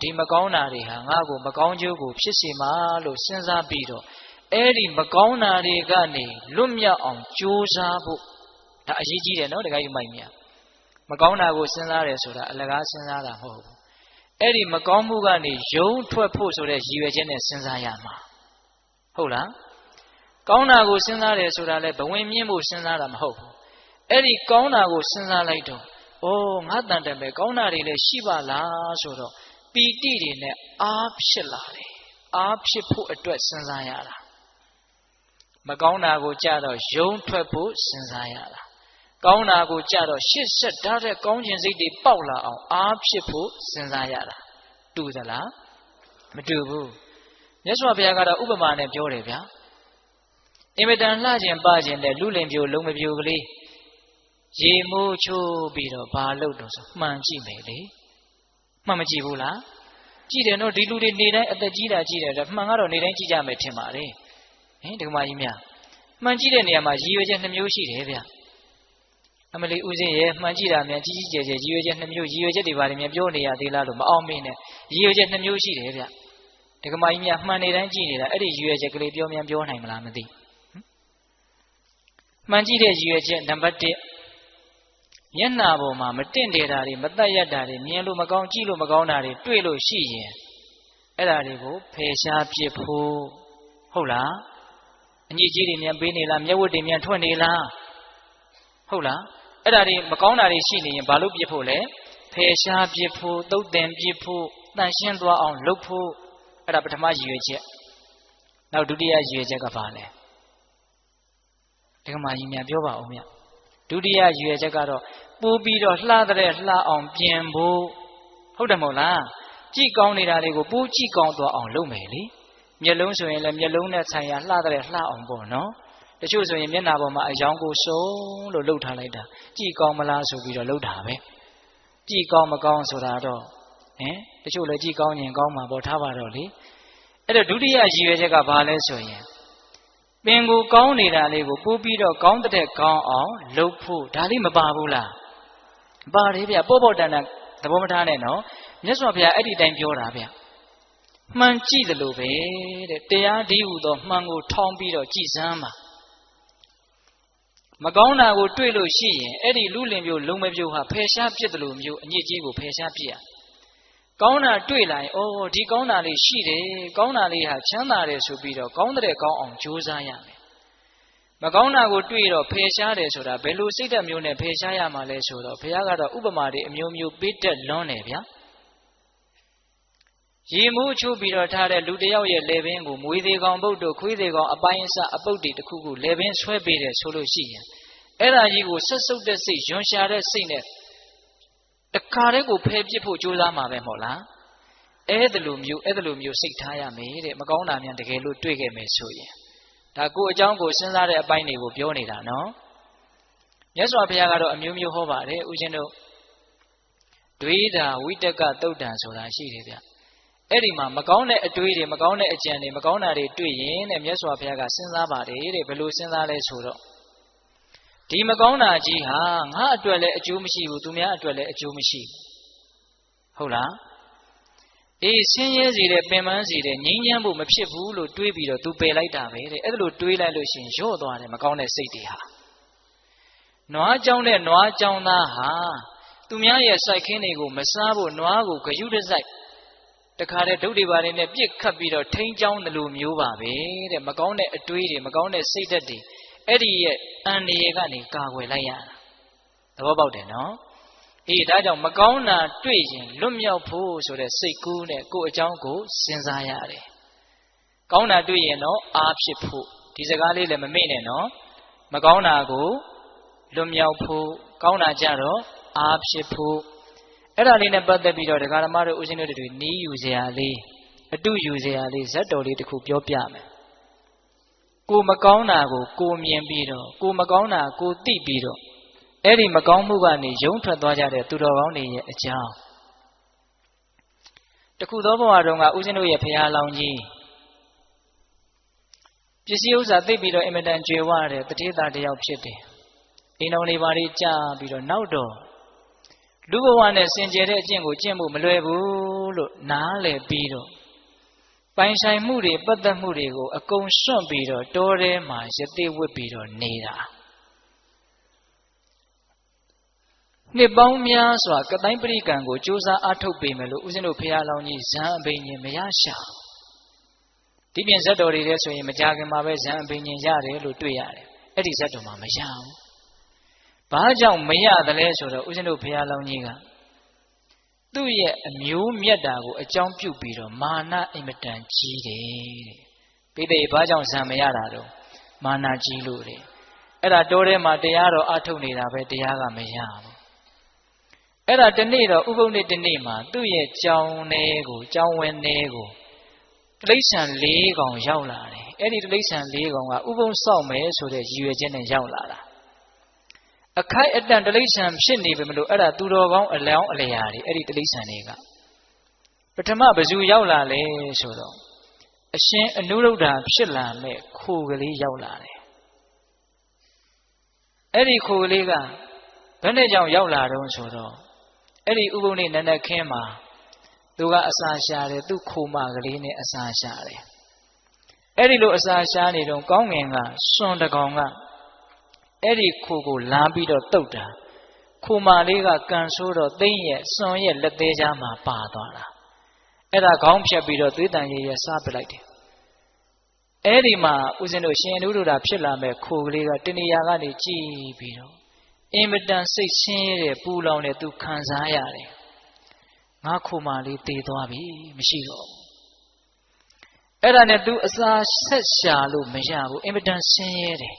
A: ဒီမကောင်းတာတွေဟာငါ့ကိုမကောင်းကျိုးကိုဖြစ်စေမှာလို့စဉ်းစားပြီးတော့အဲ့ဒီမကောင်းတာတွေကနေလွတ်မြောက်အောင်ကြိုးစားဖို့ဒါအရေးကြီးတယ်နော်တခါယူမိုက်မြမကောင်းတာကိုစဉ်းစားတယ်ဆိုတာအလကားစဉ်းစားတာမဟုတ်ဘူးအဲ့ဒီမကောင်းမှုကနေယုံထွက်ဖို့ဆိုတဲ့ရည်ရွယ်ချက်နဲ့စဉ်းစားရမှာဟုတ်လားကောင်းတာကိုစဉ်းစားတယ်ဆိုတာလည်းဘဝင်မြင့်ဖို့စဉ်းစားတာမဟုတ်ဘူးအဲ့ဒီကောင်းတာကိုစဉ်းစားလိုက်တော့ငါတန်တယ်ပဲကောင်းတာတွေလည်းရှိပါလားဆိုတော့ပီတိတွေနဲ့အားဖြစ်လာတယ်အားဖြစ်ဖို့အတွက်စဉ်းစားရတာမကောင်းတာကိုကြတော့ယုံထွက်ဖို့စဉ်းစားရတာကောင်းတာကိုကြတော့ရှစ်ဆက်ဓာတ်တဲ့ကောင်းခြင်းစိတ်တွေပေါက်လာအောင်အားဖြစ်ဖို့စဉ်းစားရတာတူသလားမတူဘူးမြတ်စွာဘုရားကတော့ဥပမာနဲ့ပြောတယ်ဗျာအင်မတန်လှခြင်းပခြင်းနဲ့လူလင်ပြိုလုံးမပြိုကလေးရေမိုးချိုးပြီးတော့ဘာလုပ်တော့ဆိုမှန်ကြည့်မယ်လေမှန်မကြည့်ဘူးလားကြည့်တယ်နော်ဒီလူတွေနေတိုင်းအသက်ကြီးတာကြည့်တယ်မှန်ကတော့နေတိုင်းကြည့်ကြမယ်ထင်ပါလေဒီကမကြီးများမှန်ကြည့်တဲ့နေရာမှာရည်ရွယ်ချက်နှစ်မျိုးရှိတယ်ဗျအမလီဦးစင်းရဲ့မှန်ကြည့်တာများကြီးကြီးကျယ်ကျယ်ရည်ရွယ်ချက်နှစ်မျိုးရည်ရွယ်ချက်တွေဘာတွေများပြောနေရသေးလားလို့မအောင်မင်းနဲ့ရည်ရွယ်ချက်နှစ်မျိုးရှိတယ်ဗျဒီကမကြီးများမှန်နေတိုင်းကြည့်နေတာအဲ့ဒီရည်ရွယ်ချက်ကလေးပြောနိုင်မလားမသိမှန်ကြည့်တဲ့ရည်ရွယ်ချက်နံပါတ်1မျက်နှာပေါ်မှာမတင့်တယ်တာတွေမတက်ရတာတွေမြင်လို့မကောင်းကြည့်လို့မကောင်းတာတွေတွေ့လို့ရှိရင်အဲ့ဒါတွေကိုဖယ်ရှားပစ်ဖို့ဟုတ်လားအညစ်အကြေးတွေမြန်ပေးနေလားမျက်ဝတ်တွေမြန်ထွက်နေလားဟုတ်လားအဲ့ဒါတွေမကောင်းတာတွေရှိနေရင်ဘာလို့ပစ်ဖို့လဲဖယ်ရှားပစ်ဖို့သုတ်သင်ပစ်ဖို့တန်ရှင်းသွားအောင်လုပ်ဖို့အဲ့ဒါပထမရည်ရွယ်ချက်နောက်ဒုတိယရည်ရွယ်ချက်ကဘာလဲဒီကမာကြီးများပြောပါဦးမြတ်ဒုတိယရည်ရွယ်ချက်ကတော့ပိုးပြီးတော့လှတဲ့လှအောင်ပြင်ဖို့ဟုတ်တယ်မဟုတ်လားကြည့်ကောင်းနေတာတွေကိုပိုးကြည့်ကောင်းသွားအောင်လုပ်မယ်လေမျက်လုံးဆိုရင်လည်းမျက်လုံးနဲ့ဆိုင်ရာလှတဲ့လှအောင်ပေါ့နော်တချို့ဆိုရင်မျက်နှာပေါ်မှာအယောင်ကိုစုံလို့လှုပ်ထားလိုက်တာကြည့်ကောင်းမလားဆိုပြီးတော့လှုပ်တာပဲကြည့်ကောင်းမကောင်းဆိုတာတော့တချို့လည်းကြည့်ကောင်းရင်ကောင်းမှာပေါ့ထားပါတော့လေအဲ့တော့ဒုတိယရည်ရွယ်ချက်ကဘာလဲဆိုရင်ပင်ကိုကောင်းနေတာလေးကိုပို့ပြီးတော့ကောင်းတဲ့ကောင်းအောင်လုပ်ဖို့ဒါလေးမပါဘူးလားပါတယ်ဗျပေါ့ပေါ့တန်တန်သဘောမထားနဲ့နော်မြတ်စွာဘုရားအဲ့ဒီတိုင်းပြောတာဗျမှန်ကြည့်တယ်လို့ပဲတဲ့တရားဒီဟုသောမှန်ကိုထောင်းပြီးတော့ကြည်စမ်းပါမကောင်းတာကိုတွေ့လို့ရှိရင်အဲ့ဒီလူလင်မျိုးလုံမပြိုဟာဖယ်ရှားပြစ်တယ်လို့မျိုးအညစ်အကြေးကိုဖယ်ရှားပြစ်ရကောင်းတာတွေ့လာရင်ဒီကောင်းတာလေးရှိတယ်ကောင်းတာလေးဟာချမ်းသာတယ်ဆိုပြီးတော့ကောင်းတဲ့ကောင်းအောင်ကြိုးစားရမယ်မကောင်းတာကိုတွေ့တော့ဖယ်ရှားတယ်ဆိုတာဘယ်လိုစိတ်ဓာတ်မျိုးနဲ့ဖယ်ရှားရမှာလဲဆိုတော့ဘုရားကတော့ဥပမာတွေအမျိုးမျိုးပေးတတ်လွန်းတယ်ဗျာရေမိုးချိုးပြီးတော့ထားတဲ့လူတယောက်ရဲ့လေပင်ကိုမွေသေးကောင်ပုတ်တို့ခွေးသေးကောင်အပိုင်းအစအပုတ်တွေတစ်ခုခုလေပင်ဆွဲပေးတယ်ဆိုလို့ရှိရင်အဲ့ဒါကြီးကိုဆက်စုပ်တဲ့စိတ်ရွံရှာတဲ့စိတ်နဲ့တခါတည်းကိုဖယ်ပစ်ဖို့ကြိုးစားမှာပဲမဟုတ်လားအဲ့ဒါလိုမျိုးစိတ်ထားရမယ်တဲ့မကောင်းတာများတကယ်လို့တွေ့ခဲ့မယ်ဆိုရင်ဒါကိုအကြောင်းကိုစဉ်းစားတဲ့အပိုင်းတွေကိုပြောနေတာနော်မြတ်စွာဘုရားကတော့အမျိုးမျိုးဟောပါတယ်ဦးဇင်းတို့ဒွေတာဝိတကသုတ်တံဆိုတာရှိတယ်ဗျအဲ့ဒီမှာမကောင်းတဲ့အတွေးတွေမကောင်းတဲ့အကြံတွေမကောင်းတာတွေတွေ့ရင်တဲ့မြတ်စွာဘုရားကစဉ်းစားပါတယ်တဲ့ဘယ်လိုစဉ်းစားလဲဆိုတော့ဒီမကောင်းတာကြီးဟာငါအတွက်လည်းအကျိုးမရှိဘူးသူများအတွက်လည်းအကျိုးမရှိဘူးဟုတ်လားအေးဆင်းရဲစေတဲ့ပင်ပန်းစေတဲ့ငြိမ်းချမ်းဖို့မဖြစ်ဘူးလို့တွေးပြီးတော့သူပယ်လိုက်တာပဲတဲ့အဲ့ဒါလိုတွေးလိုက်လို့ရှိရင်ရော့သွားတယ်မကောင်းတဲ့စိတ်တွေဟာ နွားကြောင်းတဲ့နွားကြောင်းသားဟာသူများရဲ့စိုက်ခင်းတွေကိုမစားဖို့နွားကိုဂယုတစိုက်တခါတည်းဒုတ်တွေပါတယ်နဲ့ပြစ်ခတ်ပြီးတော့ထိန်းချောင်းတယ်လို့မျိုးပါပဲတဲ့မကောင်းတဲ့အတွေးတွေမကောင်းတဲ့စိတ်ဓာတ်တွေအဲ့ဒီရဲ့အန္တရာယ်ကနေကာကွယ်လိုက်ရတာသဘောပေါက်တယ်နော်အေးဒါကြောင့်မကောင်းတာတွေ့ရင်လွတ်မြောက်ဖို့ဆိုတဲ့စိတ်ကူးနဲ့ကိုယ်အကြောင်းကိုစဉ်းစားရတယ်ကောင်းတာတွေ့ရင်တော့အားဖြစ်ဖို့ဒီစကားလေးလည်းမမေ့နဲ့နော်မကောင်းတာကိုလွတ်မြောက်ဖို့ကောင်းတာကြတော့အားဖြစ်ဖို့အဲ့ဒါလေးနဲ့ပတ်သက်ပြီးတော့ဒကာဓမ္မတို့ဦးဇင်းတို့တွေနီးယူစရာလေးအတုယူစရာလေးဇတ်တော်လေးတစ်ခုပြောပြမယ်ကိုမကောင်းတာကိုကိုမြင်ပြီးတော့ကိုမကောင်းတာကိုသိပြီးတော့အဲ့ဒီမကောင်းမှုကနေယုံထွက်သွားကြတဲ့သူတော်ကောင်းတွေရဲ့အကြောင်းတခုသောဘဝတုန်းကဦးဇင်းတို့ရဲ့ဖရာလောင်ကြီးပစ္စည်းဥစ္စာသိပြီးတော့အင်မတန်ကြွယ်ဝတဲ့တတိယတယောက်ဖြစ်တယ်အိမ်တော်နေပါလေကြာပြီးတော့နောက်တော့လူဘဝနဲ့စင်ကြယ်တဲ့အကျင့်ကိုကျင့်ဖို့မလွယ်ဘူးလို့နားလည်ပြီးတော့ပိုင်ဆိုင်မှုတွေပတ်သက်မှုတွေကိုအကုန်စွန့်ပြီးတော့တောထဲမှာရသေးဝစ်ပြီးတော့နေတာနှစ်ပေါင်းများစွာကတိုင်းပရိကံကိုစူးစမ်းအားထုတ်ပေမယ်လို့ဦးဇင်းတို့ဖရာလောင်ကြီးဇံအဘိညာဉ်မရရှာဒီပြင်ဇတ်တော်တွေထဲဆိုရင်မကြခင်မှာပဲဇံအဘိညာဉ်ရတယ်လို့တွေ့ရတယ်အဲ့ဒီဇတ်တော်မှာမရဘူးဘာကြောင့်မရသလဲဆိုတော့ဦးဇင်းတို့ဘုရားလောင်းကြီးကသူ့ရဲ့အမျိုးမြတ်တာကိုအကြောင်းပြုပြီးတော့မာနအင်မတန်ကြီးတယ်တဲ့ပိဋိဘာကြောင့်ဇံမရတာတော့မာနကြီးလို့တဲ့အဲ့ဒါတိုးထဲမှာတရားတော်အထုတ်နေတာပဲတရားကမရဘူးအဲ့ဒါဒီနေ့တော့ဥပုပ်နေ့ဒီနေ့မှာသူ့ရဲ့ကြောင်းထဲကိုကြောင်းဝင်ထဲကိုတိရစ္ဆာန်၄ကောင်ရောက်လာတယ်အဲ့ဒီတိရစ္ဆာန်၄ကောင်ကဥပုပ်စောက်မယ်ဆိုတဲ့ရည်ရွယ်ချက်နဲ့ရောက်လာတာအခိုက်အတန့်တိရစ္ဆာန်ဖြစ်နေပြီမလို့အဲ့ဒါသူတော်ကောင်းအလောင်းအလျာတွေအဲ့ဒီတိရစ္ဆာန်တွေကပထမဘယ်သူရောက်လာလဲဆိုတော့အရှင်အနုရုဒ္ဓဖြစ်လာမဲ့ခိုကလေးရောက်လာတယ်အဲ့ဒီခိုကလေးကဘယ်နဲ့ကြောင့်ရောက်လာတော့ဆိုတော့အဲ့ဒီဥပုပ်နေ့နန္ဒခင်းမှာသူကအစာရှာတယ်သူ့ခိုမကလေးနဲ့အစာရှာတယ်အဲ့ဒီလိုအစာရှာနေတော့ကောင်းငင်ကစွန်တကောင်ကအဲ့ဒီခိုကိုလမ်းပြီးတော့တုတ်တာခိုမလေးကကန်ဆိုးတော့သိမ့်ရဲ့စွန်ရဲ့လက်သေးကြားမှာပါသွားတာအဲ့ဒါခေါင်းဖြတ်ပြီးတော့သွေးတန်ရည်ရစားပလိုက်တယ်အဲ့ဒီမှာဦးဇင်းတို့ရှင်အနုရုဒ္ဓဖြစ်လာမဲ့ခိုကလေးကတဏှာကနေကြည်ပြီးတော့အင်မတန်စိတ်ဆင်းရဲတဲ့ပူလောင်တဲ့သူခံစားရတယ်ငါခိုမလေးတည်သွားပြီမရှိတော့ဘူးအဲ့ဒါနဲ့သူအစာဆက်ရှာလို့မရဘူးအင်မတန်ဆင်းရဲတယ်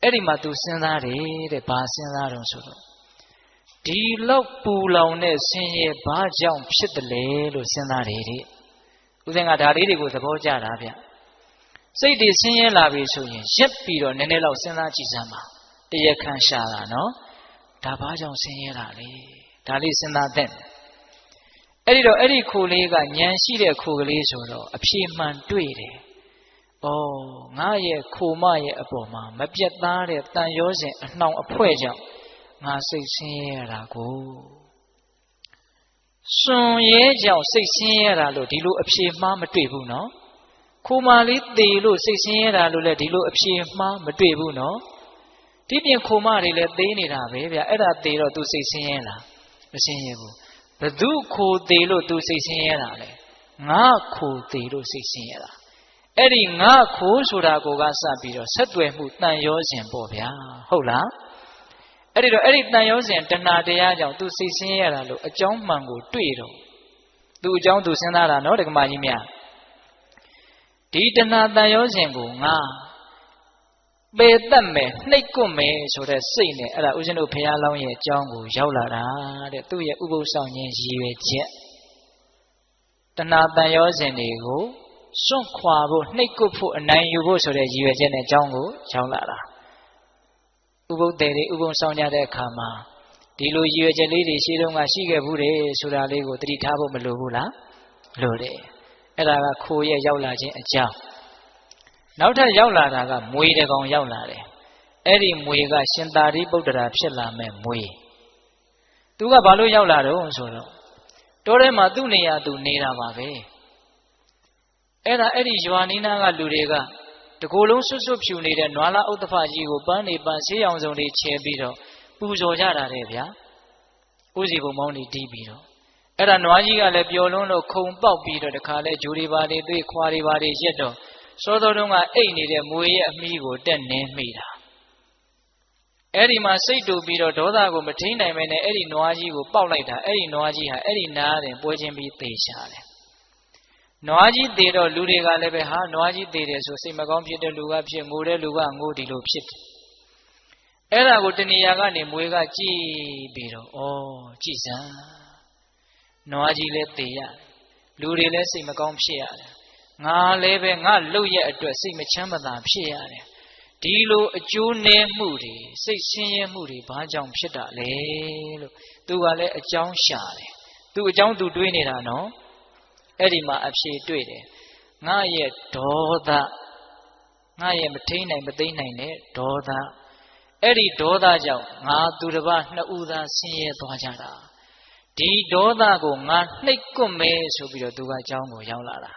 A: အဲ့ဒီမှာသူစဉ်းစားတယ်တဲ့ဘာစဉ်းစားတော့ဆိုတော့ဒီလောက်ပူလောင်တဲ့ဆင်းရဲဘာကြောင့်ဖြစ်တယ်လဲလို့စဉ်းစားတယ်တဲ့ဦးဇင်းကဒါလေးတွေကိုသဘောကျတာဗျစိတ်တွေဆင်းရဲလာပြီဆိုရင်ရက်ပြီးတော့နည်းနည်းလောက်စဉ်းစားကြည့်စမ်းပါတရားခံရှာတာနော်ဒါဘာကြောင့်ဆင်းရဲတာလဲဒါလေးစဉ်းစားတဲ့အဲ့ဒီတော့အဲ့ဒီခိုလေးကဉာဏ်ရှိတဲ့ခိုကလေးဆိုတော့အဖြေမှန်တွေ့တယ်ဩငါရဲ့ခိုမရဲ့အပေါ်မှာမပြတ်သားတဲ့တန်ရောစဉ်အနှောင်အဖွဲကြောင့်ငါစိတ်ဆင်းရဲရတာကိုစွန်ရဲကြောင့်စိတ်ဆင်းရဲတာလို့ဒီလိုအဖြေမှားမတွေ့ဘူးနော်ခိုမလေးသေလို့စိတ်ဆင်းရဲတာလို့လည်းဒီလိုအဖြေမှားမတွေ့ဘူးနော်ဒီပြင်ခိုမတွေလည်းသေနေတာပဲဗျအဲ့ဒါသေတော့ तू စိတ်ဆင်းရဲလားမဆင်းရဲဘူးဘသူခိုသေလို့ तू စိတ်ဆင်းရဲတာလဲငါခိုသေလို့စိတ်ဆင်းရဲတာအဲ့ဒီငါခိုဆိုတာကိုကစပြီးတော့ဆက်သွယ်မှုတန်ရောစဉ်ပေါ့ဗျာဟုတ်လားအဲ့ဒီတော့အဲ့ဒီတန်ရောစဉ်တဏှာတရားကြောင့် तू စိတ်ဆင်းရဲတာလို့အကြောင်းမှန်ကိုတွေ့တော့ तू အကြောင်း तू စဉ်းစားတာနော်ဒကမကြီးများဒီတဏှာတန်ရောစဉ်ကိုငါပေတတ်မယ်နှိပ်ကွမယ်ဆိုတဲ့စိတ်နဲ့အဲ့ဒါဦးဇင်းတို့ဘုရားလောင်းရဲ့အကြောင်းကိုရောက်လာတာတဲ့သူ့ရဲ့ဥပုသ်ဆောင်ခြင်းရည်ရွယ်ချက်တဏှာတန်ရောစဉ်တွေကိုစွန့်ခွာဖို့နှိပ်ကွဖို့အနိုင်ယူဖို့ဆိုတဲ့ရည်ရွယ်ချက်နဲ့အကြောင်းကိုရောက်လာတာဥပုသ်တွေဥပုသ်ဆောင်ကြတဲ့အခါမှာဒီလိုရည်ရွယ်ချက်လေးတွေရှိတုန်းကရှိခဲ့ဘူးတယ်ဆိုတာလေးကိုသတိထားဖို့မလိုဘူးလားလိုတယ်အဲ့ဒါကခိုးရဲ့ရောက်လာခြင်းအကြောင်းနောက်ထပ်ရောက်လာတာကမွေတကောင်ရောက်လာတယ်အဲ့ဒီမွေကရှင်သာရိပုတ္တရာဖြစ်လာမဲ့မွေသူကဘာလို့ရောက်လာတော့ဆိုတော့တောထဲမှာသူ့နေရာသူနေတာပါပဲအဲ့ဒါအဲ့ဒီရွာနီးနားကလူတွေက တကူလုံးဆွတ်ဆွတ်ဖြူနေတဲ့နွားလားဥတ္တဖကြီးကိုပန်းနေပန်းဆေးရောင်စုံတွေချဲပြီးတော့ပူဇော်ကြတာတဲ့ဗျာဥစီဘုံမောင်းနေတီးပြီးတော့အဲ့ဒါနွားကြီးကလည်းပျော်လွန်းလို့ခုံပေါက်ပြီးတော့တခါလဲဂျိုတွေပါတွေသွေးခွာတွေပါတွေရက်တော့စောစောတုန်းကအိတ်နေတဲ့မွေရဲ့အမီးကိုတက်နေမိတာအဲ့ဒီမှာစိတ်တူပြီးတော့ဒေါသကိုမထိန်နိုင်မဲနဲ့အဲ့ဒီနွားကြီးကိုပေါက်လိုက်တာအဲ့ဒီနွားကြီးဟာအဲ့ဒီနားတင်ပွဲချင်းပြီးသေချတယ်နွားကြီးသေတော့လူတွေကလည်းပဲဟာနွားကြီးသေတယ်ဆိုစိတ်မကောင်းဖြစ်တဲ့လူကဖြစ်ငိုတဲ့လူကငိုဒီလိုဖြစ်တယ်အဲ့ဒါကိုတဏှာကနေမွေကကြည်ပြီးတော့ဩကြည်စမ်းနွားကြီးလည်းသေရတယ်လူတွေလည်းစိတ်မကောင်းဖြစ်ရတယ်ငါလည်းပဲငါလှုပ်ရဲ့အတွက်စိတ်မချမ်းသာဖြစ်ရတယ်ဒီလိုအကျိုးနည်းမှုတွေစိတ်ဆင်းရဲမှုတွေဘာကြောင့်ဖြစ်တာလဲလို့သူကလည်းအကြောင်းရှာတယ်သူအကြောင်းသူတွေးနေတာနော်အဲ့ဒီမှာအဖြေတွေ့တယ်ငါရဲ့ဒေါသငါရဲ့မထိန်နိုင်မသိနိုင်တဲ့ဒေါသအဲ့ဒီဒေါသကြောင့်ငါသူတစ်ပါးနှစ်ဦးသားဆင်းရဲသွားကြတာဒီဒေါသကိုငါနှိပ်ကွမယ်ဆိုပြီးတော့သူကအကြောင်းကိုရောက်လာတာ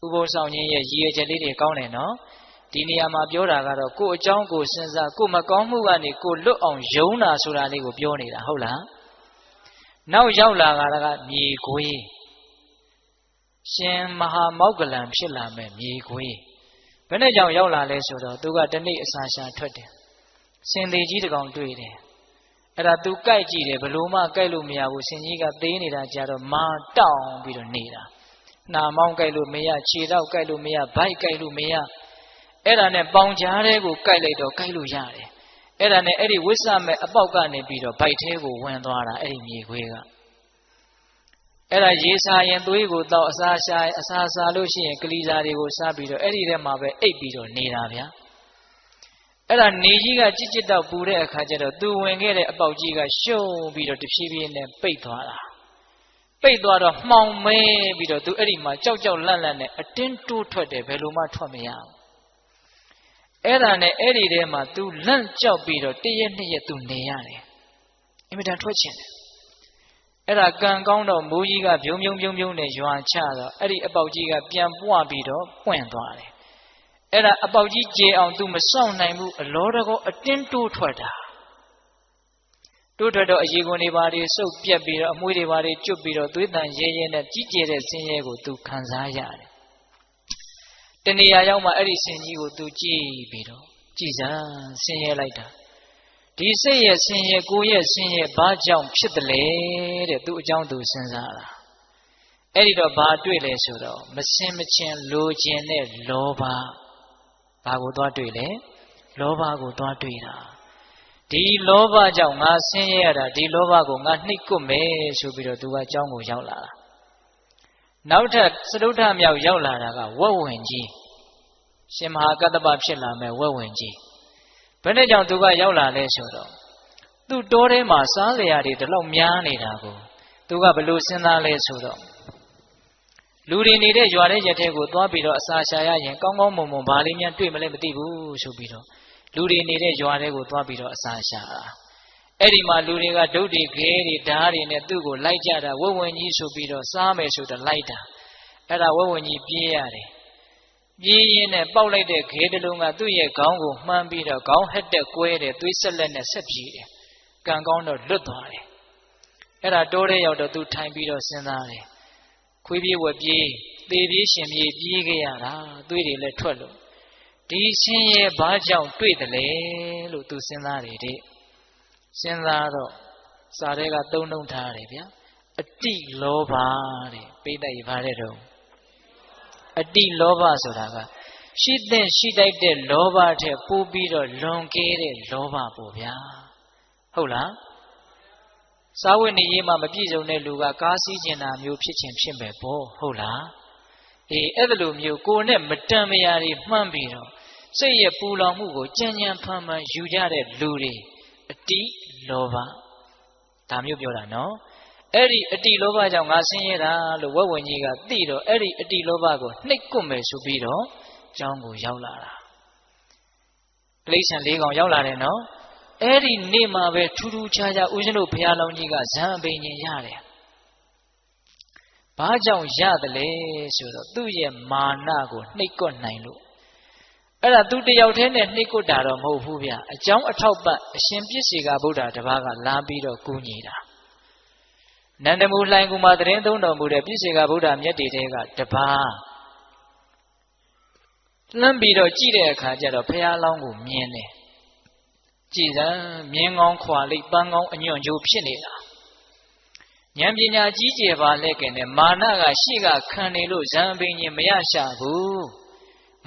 A: ဥပုသ်ဆောင်ခြင်းရဲ့ရည်ရွယ်ချက်လေးတွေကောင်းတယ်နော်ဒီနေရာမှာပြောတာကတော့ကိုယ်အကြောင်းကိုစဉ်းစားကိုယ်မကောင်းမှုကနေကိုယ်လွတ်အောင်ယုံတာဆိုတာလေးကိုပြောနေတာဟုတ်လားနောက်ရောက်လာတာကမြေခွေးရှင်မဟာမောက္ကလံဖြစ်လာမဲ့မြေခွေးဘယ်နဲ့ကြောင့်ရောက်လာလဲဆိုတော့သူကတနေ့အစာရှာထွက်တယ်စင်သေးကြီးတကောင်တွေ့တယ်အဲ့ဒါသူကြိုက်ကြည့်တယ်ဘလို့မှကြိုက်လို့မရဘူးစင်ကြီးကသေးနေတာကြတော့မာတောင်းပြီးတော့နေတာနှာမောင်းကြိုက်လို့မရခြေတော့ကြိုက်လို့မရဗိုက်ကြိုက်လို့မရအဲ့ဒါနဲ့ပေါင်ကြားတဲ့ကိုကြိုက်လိုက်တော့ကြိုက်လို့ရတယ်အဲ့ဒါနဲ့အဲ့ဒီဝိဆမဲ့အပေါက်ကနေပြီးတော့ဗိုက်ထဲကိုဝင်သွားတာအဲ့ဒီမြေခွေးကအဲ့ဒါရေစာရင်သွေးကိုတောက်အစာရှာအစာစားလို့ရှိရင်ကလေးစားတွေကိုစားပြီးတော့အဲ့ဒီထဲမှာပဲအိပ်ပြီးတော့နေတာဗျာအဲ့ဒါနေကြီးကကြစ်ကြစ်တော့ပူတဲ့အခါကျတော့သူဝင်ခဲ့တဲ့အပေါက်ကြီးကရှုံပြီးတော့တဖြည်းဖြည်းနဲ့ပိတ်သွားတာပိတ်သွားတော့မှောင်မဲပြီးတော့သူအဲ့ဒီမှာကြောက်ကြောက်လန့်လန့်နဲ့အတင်းတိုးထွက်တယ်ဘယ်လိုမှထွက်မရဘူးအဲ့ဒါနဲ့အဲ့ဒီထဲမှာသူလန့်ကြောက်ပြီးတော့တရက်နှစ်ရက်သူနေရတယ်အင်မတန်ထွက်ချင်တယ်အဲ့ဒါကံကောင်းတော့မိုးကြီးကပြုံးနဲ့ရွာချတော့အဲ့ဒီအပေါက်ကြီးကပြန်ပွားပြီးတော့ပွင့်သွားတယ်အဲ့ဒါအပေါက်ကြီးကျေအောင်သူမစောင့်နိုင်ဘူးအလောတကောအတင်းတိုးထွက်တာတိုးထွက်တော့အရေခွန်တွေပါတွေစုပ်ပြက်ပြီးတော့အမွှေးတွေပါတွေကျွတ်ပြီးတော့သွေးတန်ရဲရဲနဲ့ကြီးကျယ်တဲ့ဆင်းရဲကိုသူခံစားရတယ်တဏှာရောက်မှအဲ့ဒီဆင်းကြီးကိုသူကြည့်ပြီးတော့ကြည်စမ်းဆင်းရဲလိုက်တာဒီစိတ်ရဲ့ဆင်းရဲကိုယ်ရဲ့ဆင်းရဲဘာကြောင့်ဖြစ်တယ်လဲတဲ့သူအကြောင်းသူစဉ်းစားတာအဲ့ဒီတော့ဘာတွေ့လဲဆိုတော့မစင်မချင်းလိုချင်တဲ့လောဘဘာကိုသွားတွေ့လဲလောဘကိုသွားတွေ့တာဒီလောဘကြောင့်ငါဆင်းရဲရတာဒီလောဘကိုငါနှိပ်ကွမယ်ဆိုပြီးတော့သူကအကြောင်းကိုရောက်လာတာနောက်ထပ်စတုထ္ထမြောက်ရောက်လာတာကဝက်ဝင်ကြီးရှင်မဟာကတ္တပဖြစ်လာမဲ့ဝက်ဝင်ကြီးဘယ်နဲ့ကြောင့်သူကရောက်လာလဲဆိုတော့သူ့တောထဲမှာစားလျာတွေတလောက်များနေတာကိုသူကဘယ်လိုစဉ်းစားလဲဆိုတော့လူတွေနေတဲ့ရွာတဲ့ရက်ထဲကိုသွားပြီးတော့အစာရှာရရင်ကောင်းကောင်းမွန်မွန်ဘာလေးများတွေ့မလဲမသိဘူးဆိုပြီးတော့လူတွေနေတဲ့ရွာထဲကိုသွားပြီးတော့အစာရှာတာအဲ့ဒီမှာလူတွေကဒုတ်တွေခဲတွေဓာတ်တွေနဲ့သူ့ကိုလိုက်ကြတာဝက်ဝင်ကြီးဆိုပြီးတော့စားမယ်ဆိုတော့လိုက်တာအဲ့ဒါဝက်ဝင်ကြီးပြေးရတယ်ပြေးရင်းနဲ့ပေါက်လိုက်တဲ့ခဲတလုံးကသူ့ရဲ့ခေါင်းကိုမှန်းပြီးတော့ခေါင်းဟက်တက်ကွဲတယ်သွေးဆက်လက်နဲ့ဆက်ပြေးတယ်ကံကောင်းတော့လွတ်သွားတယ်အဲ့ဒါတိုးတဲ့ရောက်တော့သူထိုင်ပြီးတော့စဉ်းစားတယ်ခွေးပြေးဝက်ပြေးသေပြေးရှင်ပြေးပြေးခဲ့ရတာသွေးတွေလည်းထွက်လို့ဒီဆင်းရဲဘာကြောင့်တွေ့တယ်လဲလို့သူစဉ်းစားတယ်တဲ့စဉ်းစားတော့စာထဲကသုံးနှုံထားတယ်ဗျာအတိလောဘတဲ့ပိဋကရပါတဲ့တော့အတိလောဘဆိုတာကရှိတဲ့ရှိတိုက်တဲ့လောဘထက်ပိုပြီးတော့လွန်ကဲတဲ့လောဘပေါ့ဗျာဟုတ်လားစာဝတ်နေရေးမှာမပြည့်စုံတဲ့လူကကားစီးကျင်တာမျိုးဖြစ်ခြင်းဖြစ်မယ်ပေါ့ဟုတ်လားအေးအဲ့လိုမျိုးကိုယ်နဲ့မတန်မရာတွေမှန်းပြီးတော့စိတ်ရဲ့ပူလောင်မှုကိုကြံ့ကြံ့ဖန်ဖန်ယူကြတဲ့လူတွေအတိလောဘဒါမျိုးပြောတာနော်အဲ့ဒီအတိလောဘကြောင့်ငါဆင်းရဲတာလို့ဝက်ဝင်ကြီးကသိတော့အဲ့ဒီအတိလောဘကိုနှိပ်ကွမယ်ဆိုပြီးတော့ကျောင်းကိုရောက်လာတာတိရစ္ဆာန်၄ကောင်ရောက်လာတယ်နော်အဲ့ဒီနေ့မှာပဲထူးထူးခြားခြားဦးဇင်းတို့ဘုရားလောင်းကြီးကဇံအဘိညာဉ်ရတယ်ဘာကြောင့်ရတယ်လဲဆိုတော့သူ့ရဲ့မာနကိုနှိပ်ကွနိုင်လို့ အဲ့ဒါသူတယောက်တည်းနဲ့နှိကွတ်တာတော့မဟုတ်ဘူးဗျအကြောင်းအထောက်ပံ့အရှင်ပြည့်စေကဗုဒ္ဓတပါးကလာပြီးတော့ကူညီတာနန္ဒမူလှိုင်ကူမှာတရင်သုံးတော်မူတဲ့ပြည့်စေကဗုဒ္ဓမြတ်တေတဲကတပါးလှမ်းပြီးတော့ကြည့်တဲ့အခါကျတော့ဘုရားလောင်းကိုမြင်တယ်ကြည်စမ်းမြင်းကောင်းခွာလိပ်ပန်းကောင်းအညွန့်ကျိုးဖြစ်နေတာဉာဏ်ပညာကြီးကျယ်ပါလဲကင်တယ်မာနကရှေ့ကခံနေလို့ဇံပင်ကြီးမရရှာဘူး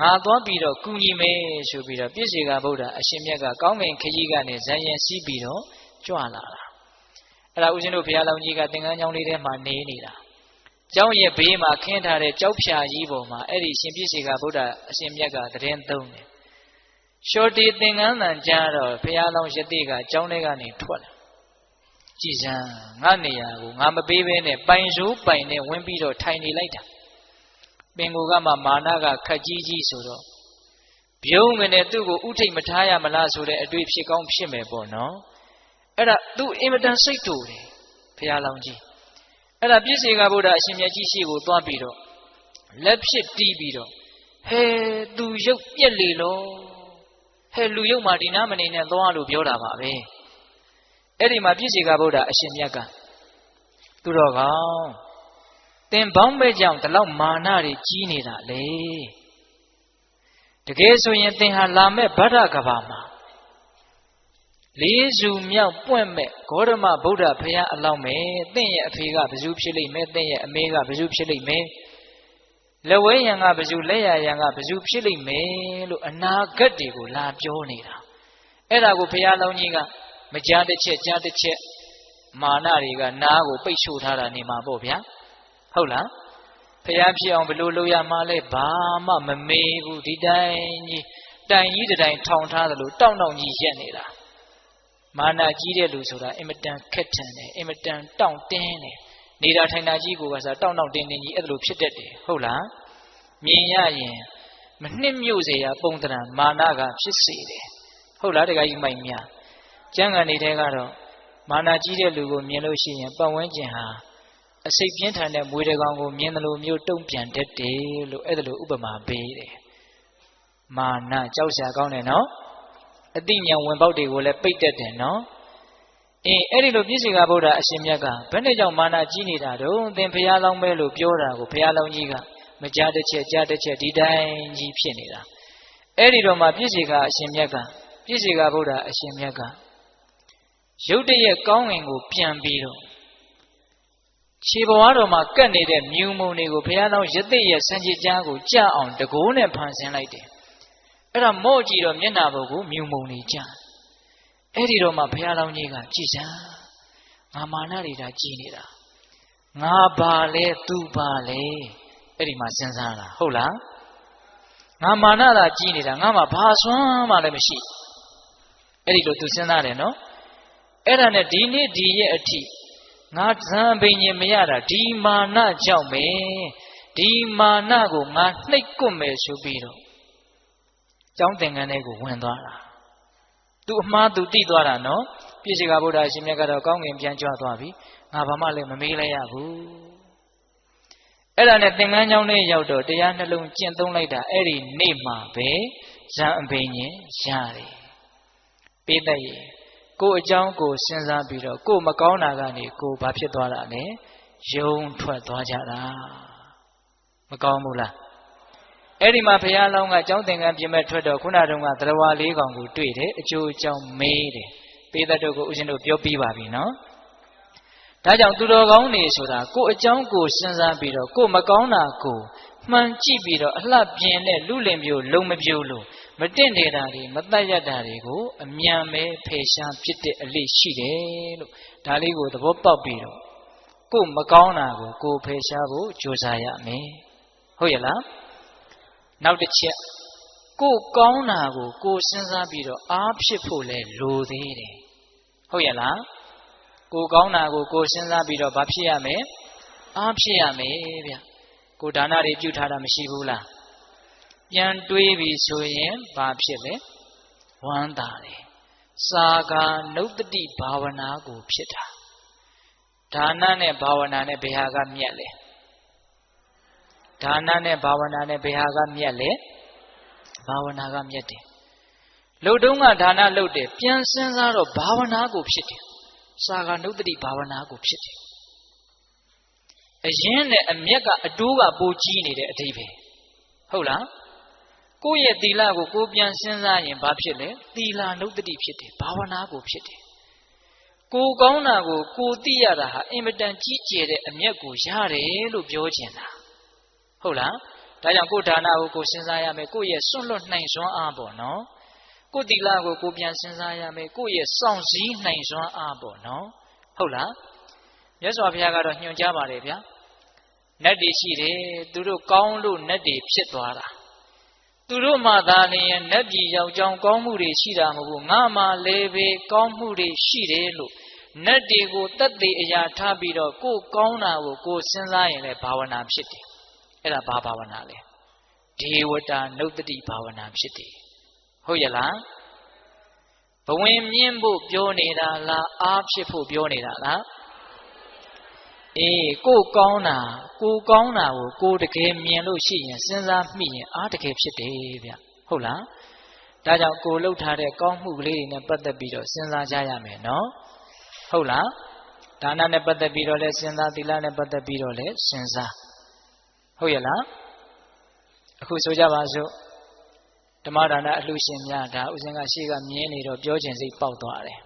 A: ငါသွားပြီးတော့ကူညီမယ်ဆိုပြီးတော့ပြည့်စေကဗုဒ္ဓအရှင်မြတ်ကကောင်းကင်ခကြီးကနေဇံရင်စီးပြီးတော့ကြွလာတာအဲ့ဒါဦးဇင်းတို့ဘုရားလောင်းကြီးကသင်္ကန်းကျောင်းလေးထဲမှာနေနေတာကျောင်းရဲ့ဘေးမှာခင်းထားတဲ့ကြောက်ဖြာကြီးပေါ်မှာအဲ့ဒီရှင်ပြည့်စေကဗုဒ္ဓအရှင်မြတ်ကတရင်သုံးတယ်ရှောတီသင်္ကန်းတန်ကြားတော့ဘုရားလောင်းယတိကကျောင်းထဲကနေထွက်လာကြည်စမ်းငါနေရာကိုငါမပေးဘဲနဲ့ပိုင်စိုးပိုင်နဲ့ဝင်ပြီးတော့ထိုင်နေလိုက်တာပင်ကိုကမှမာနကခက်ကြီးကြီးဆိုတော့ပြုံးကနေသူ့ကိုဥထိတ်မထားရမလားဆိုတဲ့အတွေ့ဖြစ်ကောင်းဖြစ်မယ်ပေါ့နော်အဲ့ဒါသူ့အင်မတန်စိတ်တူတယ်ဘုရားလောင်းကြီးအဲ့ဒါပြည့်စေကဗုဒ္ဓအရှင်မြတ်ကြီးရှိကိုသွားပြီးတော့လက်ဖြစ်တီးပြီးတော့ဟဲသူရုပ်ပြက်လေလို့ဟဲလူရုပ်မှာဒီနားမနေနဲ့သွားလို့ပြောတာပါပဲအဲ့ဒီမှာပြည့်စေကဗုဒ္ဓအရှင်မြတ်ကသူတော်ကောင်းသင်ပေါင်းပဲကြောင့်ဒီလောက်မာနတွေကြီးနေတာလေတကယ်ဆိုရင်သင်ဟာလာမဲ့ဗဒ္ဒကဘာမှာလေးစုမြောက်ပွင့်မဲ့ဂေါတမဗုဒ္ဓဘုရားအလောင်းမဲ့သင်ရဲ့အဖေကဘယ်သူဖြစ်လိမ့်မယ်သင်ရဲ့အမေကဘယ်သူဖြစ်လိမ့်မယ်လက်ဝဲရံကဘယ်သူလက်ရရံကဘယ်သူဖြစ်လိမ့်မယ်လို့အနာဂတ်တွေကိုလာပြောနေတာအဲ့ဒါကိုဘုရားလောင်းကြီးကမကြားတစ်ချက်ကြားတစ်ချက်မာနတွေကနားကိုပိတ်ဆို့ထားတာနေမှာပေါ့ဗျာဟုတ်လားဖျားဖြစ်အောင်ဘယ်လိုလုပ်ရမှာလဲဘာမှမမေးဘူးဒီတိုင်းကြီးတိုင်ကြီးတိုင်ထောင်ထားသလိုတောင့်တောင့်ကြီးရက်နေတာမာနကြီးတဲ့လူဆိုတာအင်မတန်ခက်ထန်တယ်အင်မတန်တောင့်တင်းတယ်နေတာထိုင်တာကြီးကိုကစားတောင့်တောင့်တင်းတင်းကြီးအဲ့လိုဖြစ်တတ်တယ်ဟုတ်လားမြင်ရရင်မနှစ်မြို့เสียပုံတရံမာနကဖြစ်စေတယ်ဟုတ်လားတခါကြီးမိုက်မြကျမ်းဂန်နေတဲ့ကတော့မာနကြီးတဲ့လူကိုမြင်လို့ရှိရင်ပတ်ဝန်းကျင်ဟာအစိတ်ပြင်းထန်တဲ့မွေးတကောင်ကိုမြင်တယ်လို့မျိုးတုံ့ပြန်တတ်တယ်လို့အဲ့ဒါလိုဥပမာပေးတယ်မာနကြောက်စရာကောင်းတယ်နော်အတိညာဝင်ပေါက်တွေကိုလည်းပိတ်တတ်တယ်နော်အဲ့ဒီလိုပြည့်စေကဗုဒ္ဓအရှင်မြတ်ကဘယ်နဲ့ကြောင့်မာနကြီးနေတာတော့သင်ဘုရားလောင်းပဲလို့ပြောတာကိုဘုရားလောင်းကြီးကမကြားတစ်ချက်ကြားတစ်ချက်ဒီတိုင်းကြီးဖြစ်နေတာအဲ့ဒီတော့မှပြည့်စေကအရှင်မြတ်ကပြည့်စေကဗုဒ္ဓအရှင်မြတ်ကရုတ်တရက်ကောင်းငင်ကိုပြန်ပြီးတော့ခြေဘဝတော်မှာကတ်နေတဲ့မြူမုံတွေကိုဘုရားတော်ရသက်ရဲ့စံကြည်ကြားကိုကြအောင်တကိုးနဲ့ဖန်ဆင်းလိုက်တယ်အဲ့ဒါမော့ကြည့်တော့မျက်နှာပေါ်ကိုမြူမုံတွေကြအဲ့ဒီတော့မှဘုရားတော်ကြီးကကြည်စမ်းငါမာနတွေဒါကြည်နေတာငါပါလဲသူပါလဲအဲ့ဒီမှာစဉ်းစားတာဟုတ်လားငါမာနသာကြည်နေတာငါမှဘာစွမ်းမှလည်းမရှိအဲ့ဒီလိုသူစဉ်းစားတယ်နော်အဲ့ဒါနဲ့ဒီနေ့ဒီရဲ့အထိငါဇံပင်ရင်မရတာဒီမာနကြောင့်ပဲဒီမာနကိုငါနှိပ်ကွမယ်ဆိုပြီးတော့ကျောင်းသင်္ကန်းထဲကိုဝင်သွားတာသူအမှားသူတိသွားတာနော်ပြည့်စေကဗုဒ္ဓရှင်မြတ်ကတော့ကောင်းကင်ပြန်ကြွသွားပြီငါဘာမှလည်းမမေးလိုက်ရဘူးအဲ့ဒါနဲ့သင်္ကန်းကျောင်းထဲရောက်တော့တရားနှလုံးကျင့်သုံးလိုက်တာအဲ့ဒီနေ့မှာပဲဇံပင်ရင်ရတယ်ပေးတတ်ရဲ့ကိုယ်အကြောင်းကိုစဉ်းစားပြီးတော့ကိုယ်မကောင်းတာကနေကိုယ်ဘာဖြစ်သွားတာလဲယုံထွက်သွားကြတာမကောင်းဘူးလားအဲ့ဒီမှာဘုရားလောင်းကကျောင်းသင်္ကန်းပြင်မဲ့ထွက်တော့ခုနတုန်းကသရဝါလေးကောင်ကိုတွေ့တယ်အကျိုးအကြောင်းမေးတယ်ပေးတတ်တို့ကိုဦးဇင်းတို့ပြောပြီးပါပြီနော်ဒါကြောင့်သူတော်ကောင်းနေဆိုတာကိုယ်အကြောင်းကိုစဉ်းစားပြီးတော့ကိုယ်မကောင်းတာကိုမှန်ကြည့်ပြီးတော့အလှပြင်းတဲ့လူလင်မျိုးလုံမပြိုးလို့မတင့်နေတာတွေမတတ်ရတာတွေကိုအမြန်ပဲဖယ်ရှားဖြစ်တဲ့အလေးရှိတယ်လို့ဒါလေးကိုသဘောပေါက်ပြီးတော့ကိုယ်မကောင်းတာကိုကိုယ်ဖယ်ရှားဖို့ကြိုးစားရမယ်ဟုတ်ရဲ့လားနောက်တစ်ချက်ကိုယ်ကောင်းတာကိုကိုယ်စဉ်းစားပြီးတော့အားဖြစ်ဖို့လဲလိုသေးတယ်ဟုတ်ရဲ့လားကိုယ်ကောင်းတာကိုကိုယ်စဉ်းစားပြီးတော့ဘာဖြစ်ရမလဲအားဖြစ်ရမယ်ဗျကိုယ်ဒါနတွေပြုထားတာမရှိဘူးလားပြန်တွေးပြီဆိုရင်ဘာဖြစ်လဲဝမ်းသာတယ်စာကာနုတ္တိဘာဝနာကိုဖြစ်တာဒါနနဲ့ဘာဝနာနဲ့ဘယ်ဟာကမြတ်လဲဒါနနဲ့ဘာဝနာနဲ့ဘယ်ဟာကမြတ်လဲ ဘာဝနာကမြတ်တယ်လှုပ်တုံးကဒါနလှုပ်တယ်ပြန်စဉ်းစားတော့ဘာဝနာကိုဖြစ်တယ်စာကနုတ္တိဘာဝနာကိုဖြစ်တယ်အရင်နဲ့အမျက်ကအတိုးကပိုကြီးနေတဲ့အဓိပ္ပာယ်ဟုတ်လားကိုယ့်ရဲ့သီလကိုကိုပြန်စဉ်းစားရင်ဘာဖြစ်လဲသီလနုတ္တိဖြစ်တယ်ဘာဝနာကိုဖြစ်တယ်ကိုကောင်းတာကိုကိုသိရတာဟာအင်မတန်ကြီးကျယ်တဲ့အမျက်ကိုရတယ်လို့ပြောချင်တာဟုတ်လားဒါကြောင့်ကိုဒါနကိုကိုစဉ်းစားရမယ်ကိုရဲ့စွန့်လွတ်နိုင်စွမ်းအားပေါ့နော်ကိုသီလကိုကိုပြန်စဉ်းစားရမယ်ကိုရဲ့စောင့်စည်းနိုင်စွမ်းအားပေါ့နော်ဟုတ်လားမြတ်စွာဘုရားကတော့ညွှန်ကြားပါတယ်ဗျာနတ်တွေရှိတယ်သူတို့ကောင်းလို့နတ်တွေဖြစ်သွားတာသူတို့မှသာလျှင်နတ်ပြည်ရောက်ကြောင်းကောင်းမှုတွေရှိတာမဟုတ်ဘူးငါမှလည်းပဲကောင်းမှုတွေရှိတယ်လို့နတ်တွေကိုတတ်သိအရာထားပြီးတော့ကိုကောင်းတာကိုကိုစဉ်းစားရင်လည်းဘာဝနာဖြစ်တယ်အဲ့ဒါဘာဘာဝနာလဲဒေဝတာနုတ္တိဘာဝနာဖြစ်တယ်ဟုတ်ရဲ့လားဘဝင်မြင့်ဖို့ပြောနေတာလားအားဖြစ်ဖို့ပြောနေတာလားအေးကိုကောင်းတာကိုကိုတကယ်မြင်လို့ရှိရင်စဉ်းစားမိရင်အားတကယ်ဖြစ်တယ်ဗျဟုတ်လားဒါကြောင့်ကိုလှုပ်ထားတဲ့ကောင်းမှုကလေးတွေနဲ့ပတ်သက်ပြီးတော့စဉ်းစားကြရမယ်နော်ဟုတ်လားဒါနနဲ့ပတ်သက်ပြီးတော့လည်းစဉ်းစားသီလနဲ့ပတ်သက်ပြီးတော့လည်းစဉ်းစားဟုတ်ရဲ့လားအခုဆိုကြပါစို့ဓမ္မဒါနအလှရှင်များဒါဥစဉ်ကရှေ့ကမြင်နေတော့ပြောခြင်းစိတ်ပေါက်သွားတယ်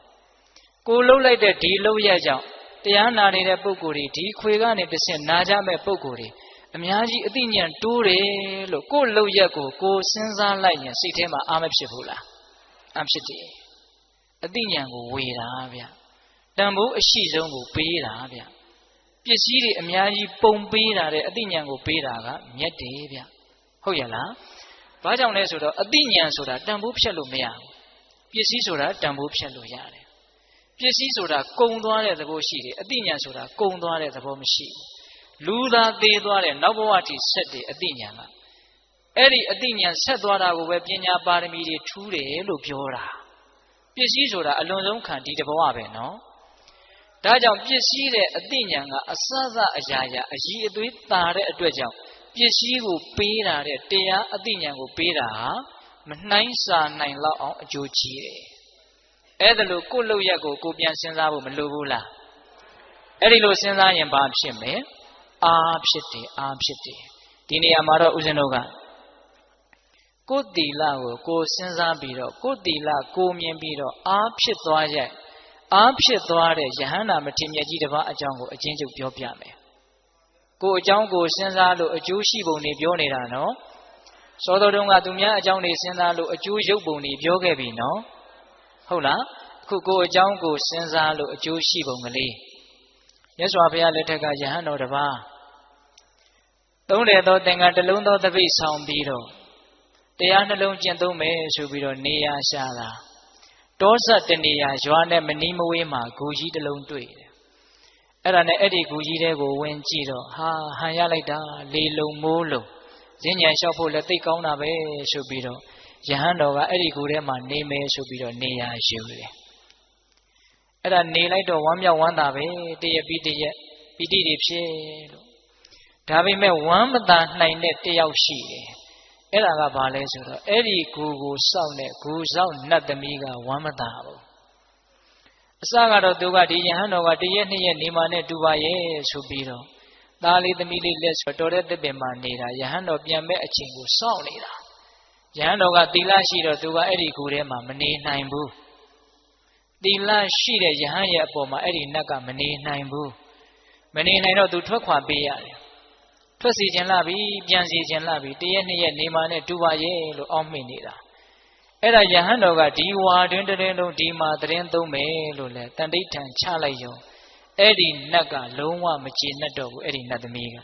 A: ကိုလှုပ်လိုက်တဲ့ဒီလှုပ်ရကြောင့်တရားနာနေတဲ့ပုဂ္ဂိုလ်တွေဒီခွေကနေတစ်ဆင့်နာကြမဲ့ပုဂ္ဂိုလ်တွေအများကြီးအသိဉာဏ်တိုးတယ်လို့ကိုလှုပ်ရက်ကိုကိုစဉ်းစားလိုက်ရင်စိတ်ထဲမှာအားမဖြစ်ဘူးလားအဖြစ်တယ်အသိဉာဏ်ကိုဝေတာဗျတန်ဖိုးအရှိဆုံးကိုပေးတာဗျပစ္စည်းတွေအများကြီးပုံပေးတာတဲ့အသိဉာဏ်ကိုပေးတာကမြတ်တယ်ဗျဟုတ်ရဲ့လားဘာကြောင့်လဲဆိုတော့အသိဉာဏ်ဆိုတာတန်ဖိုးဖြတ်လို့မရဘူးပစ္စည်းဆိုတာတန်ဖိုးဖြတ်လို့ရတယ်ပစ္စည်းဆိုတာကုံသွားတဲ့သဘောရှိတယ်အသိဉာဏ်ဆိုတာကုံသွားတဲ့သဘောမရှိဘူးလူသာသေးသွားတဲ့နောက်ဘဝထိဆက်တယ်အသိဉာဏ်ကအဲ့ဒီအသိဉာဏ်ဆက်သွားတာကိုပဲပညာပါရမီတွေထူးတယ်လို့ပြောတာပစ္စည်းဆိုတာအလွန်ဆုံးခံဒီတဘဝပဲနော်ဒါကြောင့်ပစ္စည်းတဲ့အသိဉာဏ်ကအစစအရာရာအကြီးအသွေးတာတဲ့အတွက်ကြောင့်ပစ္စည်းကိုပေးတာတဲ့တရားအသိဉာဏ်ကိုပေးတာဟာမနှိုင်းစာနိုင်လောက်အောင်အကျိုးကြီးတယ်အဲ့ဒါလို့ကိုယ့်လုပ်ရက်ကိုကိုပြန်စဉ်းစားဖို့မလိုဘူးလားအဲ့ဒီလိုစဉ်းစားရင်ဘာဖြစ်မလဲအားဖြစ်တယ်အားဖြစ်တယ်ဒီနေရာမှာတော့ဦးဇင်းတို့ကကိုယ်တီလာကိုစဉ်းစားပြီးတော့ကိုယ်တီလာကိုမြင်ပြီးတော့အားဖြစ်သွားရဲ့အားဖြစ်သွားတဲ့ယဟန္တာမထေရမြတ်ကြီးတစ်ပါးအကြောင်းကိုအချင်းချုပ်ပြောပြမယ်ကိုအကြောင်းကိုစဉ်းစားလို့အကျိုးရှိပုံတွေပြောနေတာနော်စောတော်တုန်းကသူများအကြောင်းတွေစဉ်းစားလို့အကျိုးရုပ်ပုံတွေပြောခဲ့ပြီနော်ဟုတ်လားအခုကိုအကြောင်းကိုစဉ်းစားလို့အကျိုးရှိပုံကလေးမြတ်စွာဘုရားလက်ထက်ကယဟန်တော်တစ်ပါးသုံးတယ်သောသင်္ကန်းတစ်လုံးသောတပိတ်ဆောင်ပြီးတော့တရားနှလုံးကျင့်သုံးမယ်ဆိုပြီးတော့နေရာရှာတာတောဆက်တနေရာရွာနဲ့မနီးမဝေးမှာဂူကြီးတစ်လုံးတွေ့တယ်အဲ့ဒါနဲ့အဲ့ဒီဂူကြီးတဲကိုဝင်ကြည့်တော့ဟာဟန်ရလိုက်တာလေလုံမိုးလုံဈဉ္ဉံလျှောက်ဖို့လည်းသိကောင်းတာပဲဆိုပြီးတော့ယဟန်တော်ကအဲ့ဒီဂူထဲမှာနေမယ်ဆိုပြီးတော့နေရာယူတယ်အဲ့ဒါနေလိုက်တော့ဝမ်းမြောက်ဝမ်းသာပဲတရက်ပြီးတရက်ပီတိတွေဖြစ်လို့ဒါပေမဲ့ဝမ်းမသာနိုင်တဲ့တယောက်ရှိတယ်အဲ့ဒါကဘာလဲဆိုတော့အဲ့ဒီဂူကိုစောင့်တဲ့ဂူစောင့်နတ်သမီးကဝမ်းမသာဘူးအစကတော့သူကဒီယဟန်တော်ကတရက်နှစ်ရက်နေမှနဲ့တူပါရဲ့ဆိုပြီးတော့သားလေးသမီးလေးလက်ဆိုတော်တဲ့တစ်ပင်မှာနေတာယဟန်တော်ပြန်မဲ့အချိန်ကိုစောင့်နေတာယဟန်တော်ကသီလရှိတော့သူကအဲ့ဒီဂူထဲမှာမနေနိုင်ဘူးသီလရှိတဲ့ယဟန်ရဲ့အပေါ်မှာအဲ့ဒီနတ်ကမနေနိုင်ဘူးမနေနိုင်တော့သူထွက်ခွာပေးရတယ်ထွက်စီခြင်းလာပြီပြန်စီခြင်းလာပြီတရက်နှစ်ရက်နေမှနဲ့တူပါရဲ့လို့အောက်မိနေတာအဲ့ဒါယဟန်တော်ကဒီဝါတွင်တရင်လုံးဒီမှာတရင်သုံးမယ်လို့လဲတန်တိဋ္ဌံချလိုက်ရောအဲ့ဒီနတ်ကလုံးဝမကျေနပ်တော့ဘူးအဲ့ဒီနတ်သမီးက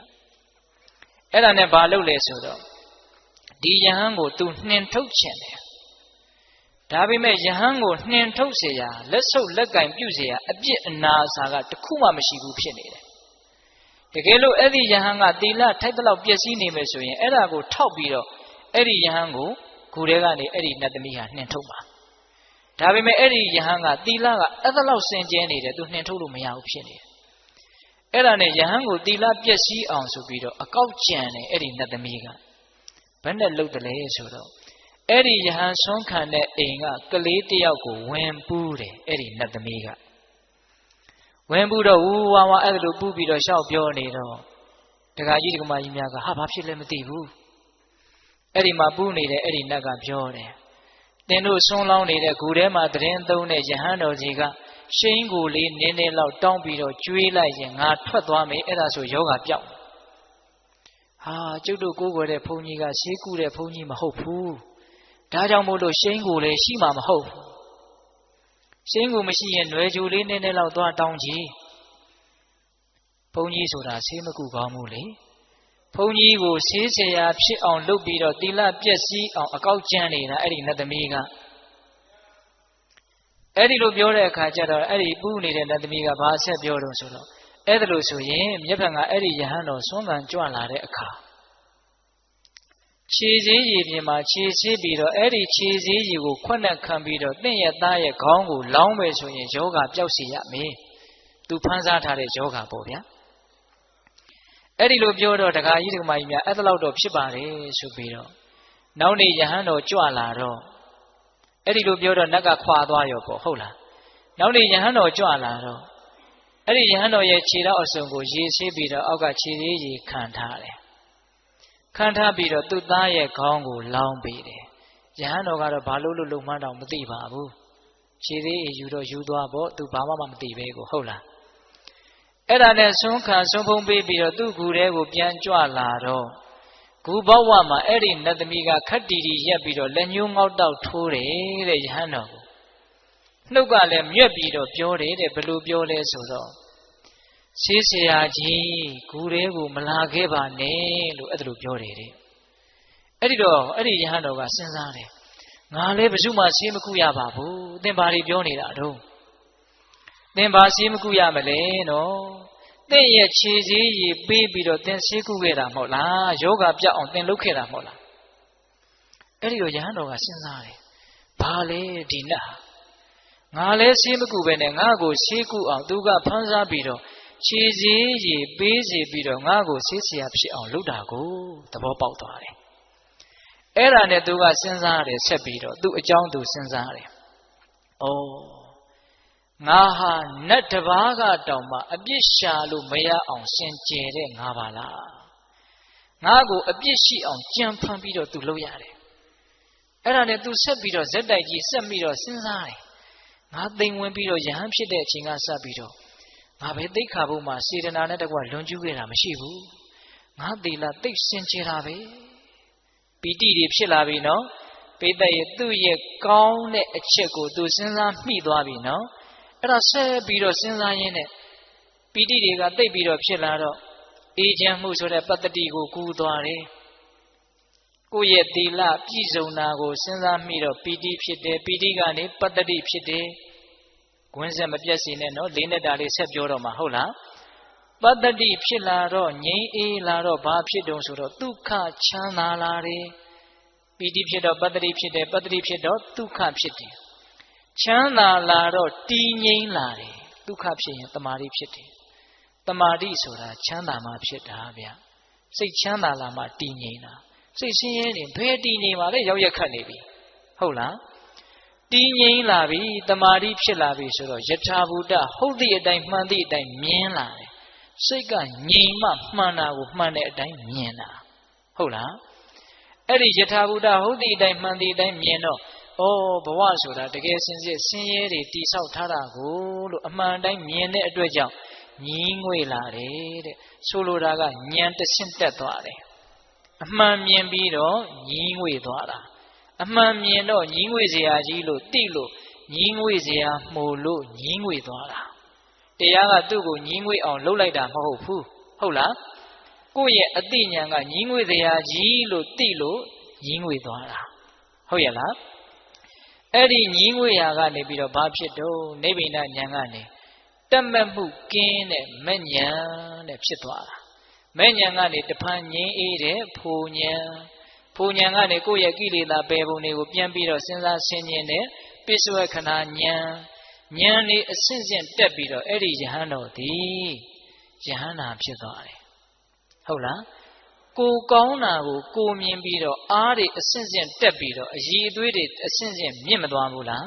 A: အဲ့ဒါနဲ့ဘာလုပ်လဲဆိုတော့ဒီယဟန်ကိုသူနှင်ထုတ်ခြင်းတယ်ဒါပေမဲ့ယဟန်ကိုနှင်ထုတ်เสียရလက်ဆုပ်လက်ကင်ပြုเสียရအပြစ်အနာအစာကတခုမှမရှိဘူးဖြစ်နေတယ်တကယ်လို့အဲ့ဒီယဟန်ကသီလထိုက်တဲ့လောက်ပျက်စီးနေမယ်ဆိုရင်အဲ့ဒါကိုထောက်ပြီးတော့အဲ့ဒီယဟန်ကိုဂူထဲကနေအဲ့ဒီနတ်သမီးဟာနှင်ထုတ်ပါဒါပေမဲ့အဲ့ဒီယဟန်ကသီလကအဲ့ဒါလောက်စင်ကြဲနေတယ်သူနှင်ထုတ်လို့မရဘူးဖြစ်နေတယ်အဲ့ဒါနဲ့ယဟန်ကိုသီလပျက်စီးအောင်ဆိုပြီးတော့အကောက်ကြံတယ်အဲ့ဒီနတ်သမီးကဘယ်နဲ့လုပ်တယ်လဲဆိုတော့ အဲ့ဒီယဟန်ဆုံးခံတဲ့အိမ်ကကလေးတယောက်ကိုဝင်ပူးတယ်အဲ့ဒီနတ်သမီးကဝင်ပူးတော့ဝူဝါဝါအဲ့လိုပူးပြီးတော့ရှောက်ပြောနေတော့ဒကာကြီးဒကာမကြီးများကဟာဘာဖြစ်လဲမသိဘူးအဲ့ဒီမှာပူးနေတဲ့အဲ့ဒီနတ်ကပြောတယ်တင်တို့ဆွန်းလောင်းနေတဲ့ဂူထဲမှာတရင်သုံးတဲ့ယဟန်တော်ကြီးကရှိန်ကိုလေးနင်းနေလောက်တောင်းပြီးတော့ကျွေးလိုက်ရင်ငါထွက်သွားမယ်အဲ့ဒါဆိုယောဂပြောက်ဟာကျုပ်တို့ကိုးကွယ်တဲ့ဘုန်းကြီးကရှေးကူတဲ့ဘုန်းကြီးမဟုတ်ဘူးဒါကြောင့်မို့လို့ရှိန်ကိုလည်းရှိမှာမဟုတ်ဘူးရှိန်ကိုမရှိရင်ຫນွယ်ကြိုလေးနင်းနေလောက်သွားတောင်းကြည့်ဘုန်းကြီးဆိုတာဆေးမကူကောင်းဘူးလေဘုန်းကြီးကိုဆေးဆရာဖြစ်အောင်လုပ်ပြီးတော့သီလပျက်စီးအောင်အကောက်ကျမ်းနေတာအဲ့ဒီနတ်သမီးကအဲ့ဒီလိုပြောတဲ့အခါကျတော့အဲ့ဒီပူးနေတဲ့နတ်သမီးကဘာဆက်ပြောတော့ဆိုတော့အဲ့ဒါလို့ဆိုရင်မြတ်ဖန်ကအဲ့ဒီယဟန်တော်ဆွမ်းခံကြွလာတဲ့အခါခြေစည်းရည်ပြင်မှာခြေဆေးပြီးတော့အဲ့ဒီခြေစည်းရည်ကိုခွက်နဲ့ခံပြီးတော့တင့်ရဲ့သားရဲ့ခေါင်းကိုလောင်းမယ်ဆိုရင်ယောဂပျောက်စေရမယ်သူဖန်ဆားထားတဲ့ယောဂပေါ့ဗျာအဲ့ဒီလိုပြောတော့ဒကာကြီးဒကာမကြီးများအဲ့ဒါလောက်တော့ဖြစ်ပါတယ်ဆိုပြီးတော့နောက်နေ့ယဟန်တော်ကြွလာတော့အဲ့ဒီလိုပြောတော့နတ်ကခွာသွားရောပေါ့ဟုတ်လားနောက်နေ့ယဟန်တော်ကြွလာတော့အဲ့ဒီယဟန်တော်ရဲ့ခြေထောက်အစုံကိုရေဆေးပြီးတော့အောက်ကခြေသေးရေခံထားတယ်ခံထားပြီးတော့သူ့သားရဲ့ခေါင်းကိုလောင်းပေးတယ်ယဟန်တော်ကတော့ဘာလို့လုံမှန်းတော့မသိပါဘူးခြေသေးရေယူတော့ယူသွားပေါ့သူဘာမှမသိပဲကိုဟုတ်လားအဲ့ဒါနဲ့ဆုံးခံဆုံးဖုံးပေးပြီးတော့သူ့ဂူထဲကိုပြန်ကြွလာတော့ဂူဘဝမှာအဲ့ဒီနတ်သမီးကခက်တီတီရက်ပြီးတော့လက်ညှိုးငေါက်တောက်ထိုးတယ်တဲ့ယဟန်တော်ကိုနှုတ်ကလည်းမြွက်ပြီးတော့ပြောတယ်တဲ့ဘယ်လိုပြောလဲဆိုတော့ဆေးဆရာကြီးဂူထဲကိုမလာခဲ့ပါနဲ့လို့အဲ့ဒါလိုပြောတယ်တဲ့အဲ့ဒီတော့အဲ့ဒီယဟန်တော်ကစဉ်းစားတယ်ငါလည်းဘယ်သူမှဆေးမကုရပါဘူးသင်ဘာတွေပြောနေတာတော့သင်ဘာဆေးမကုရမလဲနော်သင်ရဲ့ခြေစည်းရည်ပေးပြီးတော့သင်ဆေးကုခဲ့တာမဟုတ်လားယောဂပြောက်အောင်သင်လုပ်ခဲ့တာမဟုတ်လားအဲ့ဒီတော့ယဟန်တော်ကစဉ်းစားတယ်ဘာလဲဒီနတ်ငါလည်းဆေးမကုပဲနဲ့ငါ့ကိုဆေးကုအောင်သူကဖန်ဆားပြီးတော့ခြေစည်းရည်ပေးစီပြီးတော့ငါ့ကိုဆေးဆရာဖြစ်အောင်လုပ်တာကိုသဘောပေါက်သွားတယ်အဲ့ဒါနဲ့သူကစဉ်းစားတယ်ဆက်ပြီးတော့သူ့အကြောင်းသူစဉ်းစားတယ်ဩငါဟာနတ်တစ်ပါးကတောင်မှအပြစ်ရှာလို့မရအောင်စင်ကြယ်တဲ့ငါပါလားငါကိုအပြစ်ရှိအောင်ကြံဖန်ပြီးတော့သူလုပ်ရတယ်အဲ့ဒါနဲ့သူဆက်ပြီးတော့ဇက်တိုက်ကြီးဆက်ပြီးတော့စဉ်းစားတယ်ငါသိမ်ဝင်ပြီးတော့ယဟန်ဖြစ်တဲ့အချိန်ကစပြီးတော့ငါပဲသိက္ခာပုဒ်မှာစေတနာနဲ့တကွလွန်ကျူးခဲ့တာမရှိဘူးငါသီလသိစင်ကြယ်တာပဲပီတိတွေဖြစ်လာပြီနော်ပိဿရဲ့သူ့ရဲ့ကောင်းတဲ့အချက်ကိုသူစဉ်းစားမိသွားပြီနော်အဲ့ဒါဆက်ပြီးတော့စဉ်းစားရင်းနဲ့ပီတိတွေကသိပ်ပြီးတော့ဖြစ်လာတော့အေးချမ်းမှုဆိုတဲ့ပတ္တိကိုကူးသွားတယ်ကိုယ့်ရဲ့သီလပြည့်စုံတာကိုစဉ်းစားမိတော့ပီတိဖြစ်တယ်ပီတိကနေပတ္တိဖြစ်တယ်ခွင်းဆက်မပြတ်စေနဲ့နော်လေးနဲ့တာလေးဆက်ပြောတော့မှာဟုတ်လားပတ္တိဖြစ်လာတော့ငြိမ်းအေးလာတော့ဘာဖြစ်တုံဆိုတော့ဒုက္ခချမ်းသာလာတယ်ပီတိဖြစ်တော့ပတ္တိဖြစ်တယ်ပတ္တိဖြစ်တော့ဒုက္ခဖြစ်တယ်ချမ်းသာလာတော့တည်ငြိမ်လာတယ်ဒုက္ခဖြစ်ရင်တမာတိဖြစ်တယ်တမာတိဆိုတာချမ်းသာမှဖြစ်တာဗျစိတ်ချမ်းသာလာမှတည်ငြိမ်တာစိတ်ဆင်းရဲနေဘယ်တည်ငြိမ်ပါလဲရောက်ရက်ခတ်နေပြီဟုတ်လားတည်ငြိမ်လာပြီတမာတိဖြစ်လာပြီဆိုတော့ယထာဘူတဟုတ်သည့်အတိုင်းမှန်သည့်အတိုင်းမြင်လာတယ်စိတ်ကငြိမ်မှမှန်တာကိုမှန်တဲ့အတိုင်းမြင်တာဟုတ်လားအဲ့ဒီယထာဘူတဟုတ်သည့်အတိုင်းမှန်သည့်အတိုင်းမြင်တော့ဩဘဝဆိုတာတကယ်စင်စစ်ဆင်းရဲတွေတိဆောက်ထားတာကိုလို့အမှန်တိုင်းမြင်တဲ့အတွက်ကြောင့်ညီးငွေ့လာတယ်တဲ့ဆိုလိုတာကဉာဏ်တစ်ဆင့်တက်သွားတယ်အမှန်မြင်ပြီးတော့ညီးငွေ့သွားတာအမှန်မြင်တော့ညီးငွေ့เสียကြီးလို့တိလို့ညီးငွေ့เสียမှုလို့ညီးငွေ့သွားတာတရားကသူ့ကိုညီးငွေ့အောင်လှုပ်လိုက်တာမဟုတ်ဘူးဟုတ်လားကိုယ့်ရဲ့အသိဉာဏ်ကညီးငွေ့เสียကြီးလို့တိလို့ညီးငွေ့သွားတာဟုတ်ရဲ့လားအဲ့ဒီညီးငွေ့ရာကနေပြီးတော့ဘာဖြစ်တော့နိဗ္ဗိဏဉာဏ်ကနေတက်မဲ့မှုကင်းတဲ့မဲ့ဉာဏ်နဲ့ဖြစ်သွားတာမဲ့ဉာဏ်ကနေတဖန်ငြိမ်းအေးတဲ့ဖိုဉာဏ်ဖိုဉာဏ်ကနေကိုယ့်ရဲ့ကိလေသာပယ်ပုံတွေကိုပြန်ပြီးတော့စဉ်းစားဆင်ခြင်တဲ့ပိစဝခဏဉာဏ်နေအစဉ်စဉ်တက်ပြီးတော့အဲ့ဒီယဟန်တော်သည်ယဟန္တာဖြစ်သွားတယ်ဟုတ်လား ကိုကောင်းတာကိုမြင်ပြီးတော့အားတွေအဆင့်ဆင့်တက်ပြီးတော့အည်အသွေးတွေအဆင့်ဆင့်မြင့်မသွားဘူးလား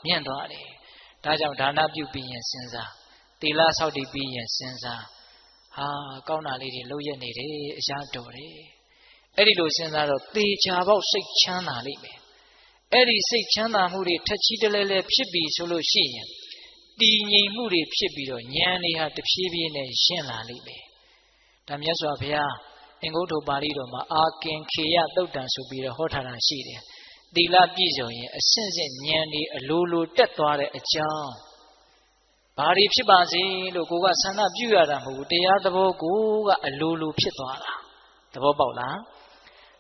A: မြင့်သွားတယ်ဒါကြောင့်ဒါနပြုပြီးရင်စဉ်းစားသီလဆောက်တည်ပြီးရင်စဉ်းစားဟာကောင်းတာလေးတွေလုပ်ရနေတယ်အရာတော်တယ်အဲ့ဒီလိုစဉ်းစားတော့သေချာပေါက်စိတ်ချမ်းသာလိမ့်မယ်အဲ့ဒီစိတ်ချမ်းသာမှုတွေထက်ချီးတလဲလဲဖြစ်ပြီးဆိုလို့ရှိရင်တည်ငြိမ်မှုတွေဖြစ်ပြီးတော့ဉာဏ်တွေဟာတဖြည်းဖြည်းနဲ့ရှင်းလာလိမ့်မယ်ဒါမြတ်စွာဘုရားအင်္ဂုတ္တပါဠိတော်မှာအာကင်ခေယသုတ်တံဆိုပြီးတော့ဟောထားတာရှိတယ်သီလပြည့်စုံရင်အစဉ်စဉ်ဉာဏ်တွေအလိုလိုတက်သွားတဲ့အကြောင်းဘာတွေဖြစ်ပါစေလို့ကိုကဆန္ဒပြုရတာမဟုတ်ဘူးတရားသဘောကိုကအလိုလိုဖြစ်သွားတာသဘောပေါက်လား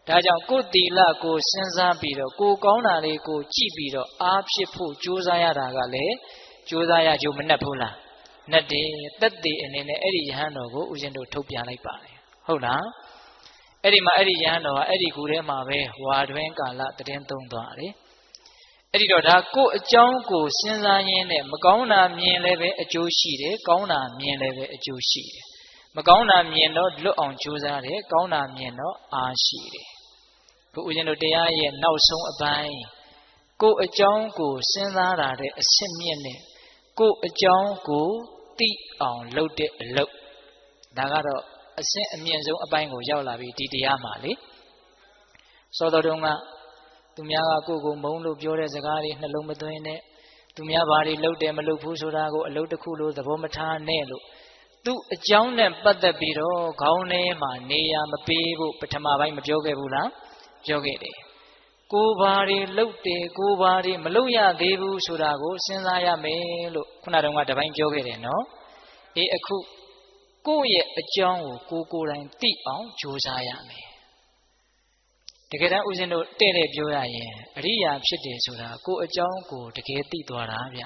A: ဒါကြောင့်ကိုယ်သီလကိုစဉ်းစားပြီးတော့ကိုကောင်းတာလေးကိုကြည့်ပြီးတော့အားဖြစ်ဖို့ကြိုးစားရတာကလည်းကြိုးစားရကြိုးမနှက်ဘူးလားနှက်တယ်တက်တည်အနေနဲ့အဲ့ဒီယဟန်တော်ကိုဦးဇင်းတို့ထုတ်ပြန်လိုက်ပါတယ်ဟုတ်လားအဲ့ဒီမှာအဲ့ဒီယဟန်တော်ကအဲ့ဒီကူထဲမှာပဲဝါတွင်ကာလတည်င်းသုံးသွားတယ်အဲ့ဒီတော့ဒါကိုယ်အကြောင်းကိုစဉ်းစားရင်းနဲ့မကောင်းတာမြင်လည်းပဲအကျိုးရှိတယ်ကောင်းတာမြင်လည်းပဲအကျိုးရှိတယ်မကောင်းတာမြင်တော့လွတ်အောင်ကြိုးစားတယ်ကောင်းတာမြင်တော့အားရှိတယ်ခုဦးဇင်းတို့တရားရဲ့နောက်ဆုံးအပိုင်းကိုယ်အကြောင်းကိုစဉ်းစားတာတဲ့အစစ်မြင့်နဲ့ကိုယ်အကြောင်းကိုသိအောင်လုပ်တဲ့အလုပ်ဒါကတော့အစစ်အမြင့်ဆုံးအပိုင်းကိုရောက်လာပြီဒီတရားမှာလေစောတော်တုန်းကသူများကကိုယ်ကိုမုန်းလို့ပြောတဲ့စကားတွေနှလုံးမသွင်းနဲ့သူများဘာတွေလုပ်တယ်မလုပ်ဘူးဆိုတာကိုအလုပ်တစ်ခုလို့သဘောမထားနဲ့လို့သူအကြောင်းနဲ့ပတ်သက်ပြီးတော့ခေါင်းထဲမှာနေရာမပေးဖို့ပထမပိုင်းမပြောခဲ့ဘူးလားပြောခဲ့တယ်ကိုယ်ဘာတွေလုပ်တယ်ကိုယ်ဘာတွေမလုပ်ရသေးဘူးဆိုတာကိုစဉ်းစားရမယ်လို့ခုနတုန်းကတပိုင်းပြောခဲ့တယ်နော်အေးအခုကိုယ့်ရဲ့အကြောင်းကိုကိုယ်တိုင်သိအောင်ကြိုးစားရမယ်တကယ်တမ်းဦးဇင်းတို့တဲ့တဲ့ပြောရရင်အရိယာဖြစ်တယ်ဆိုတာကိုယ်အကြောင်းကိုတကယ်သိသွားတာဗျ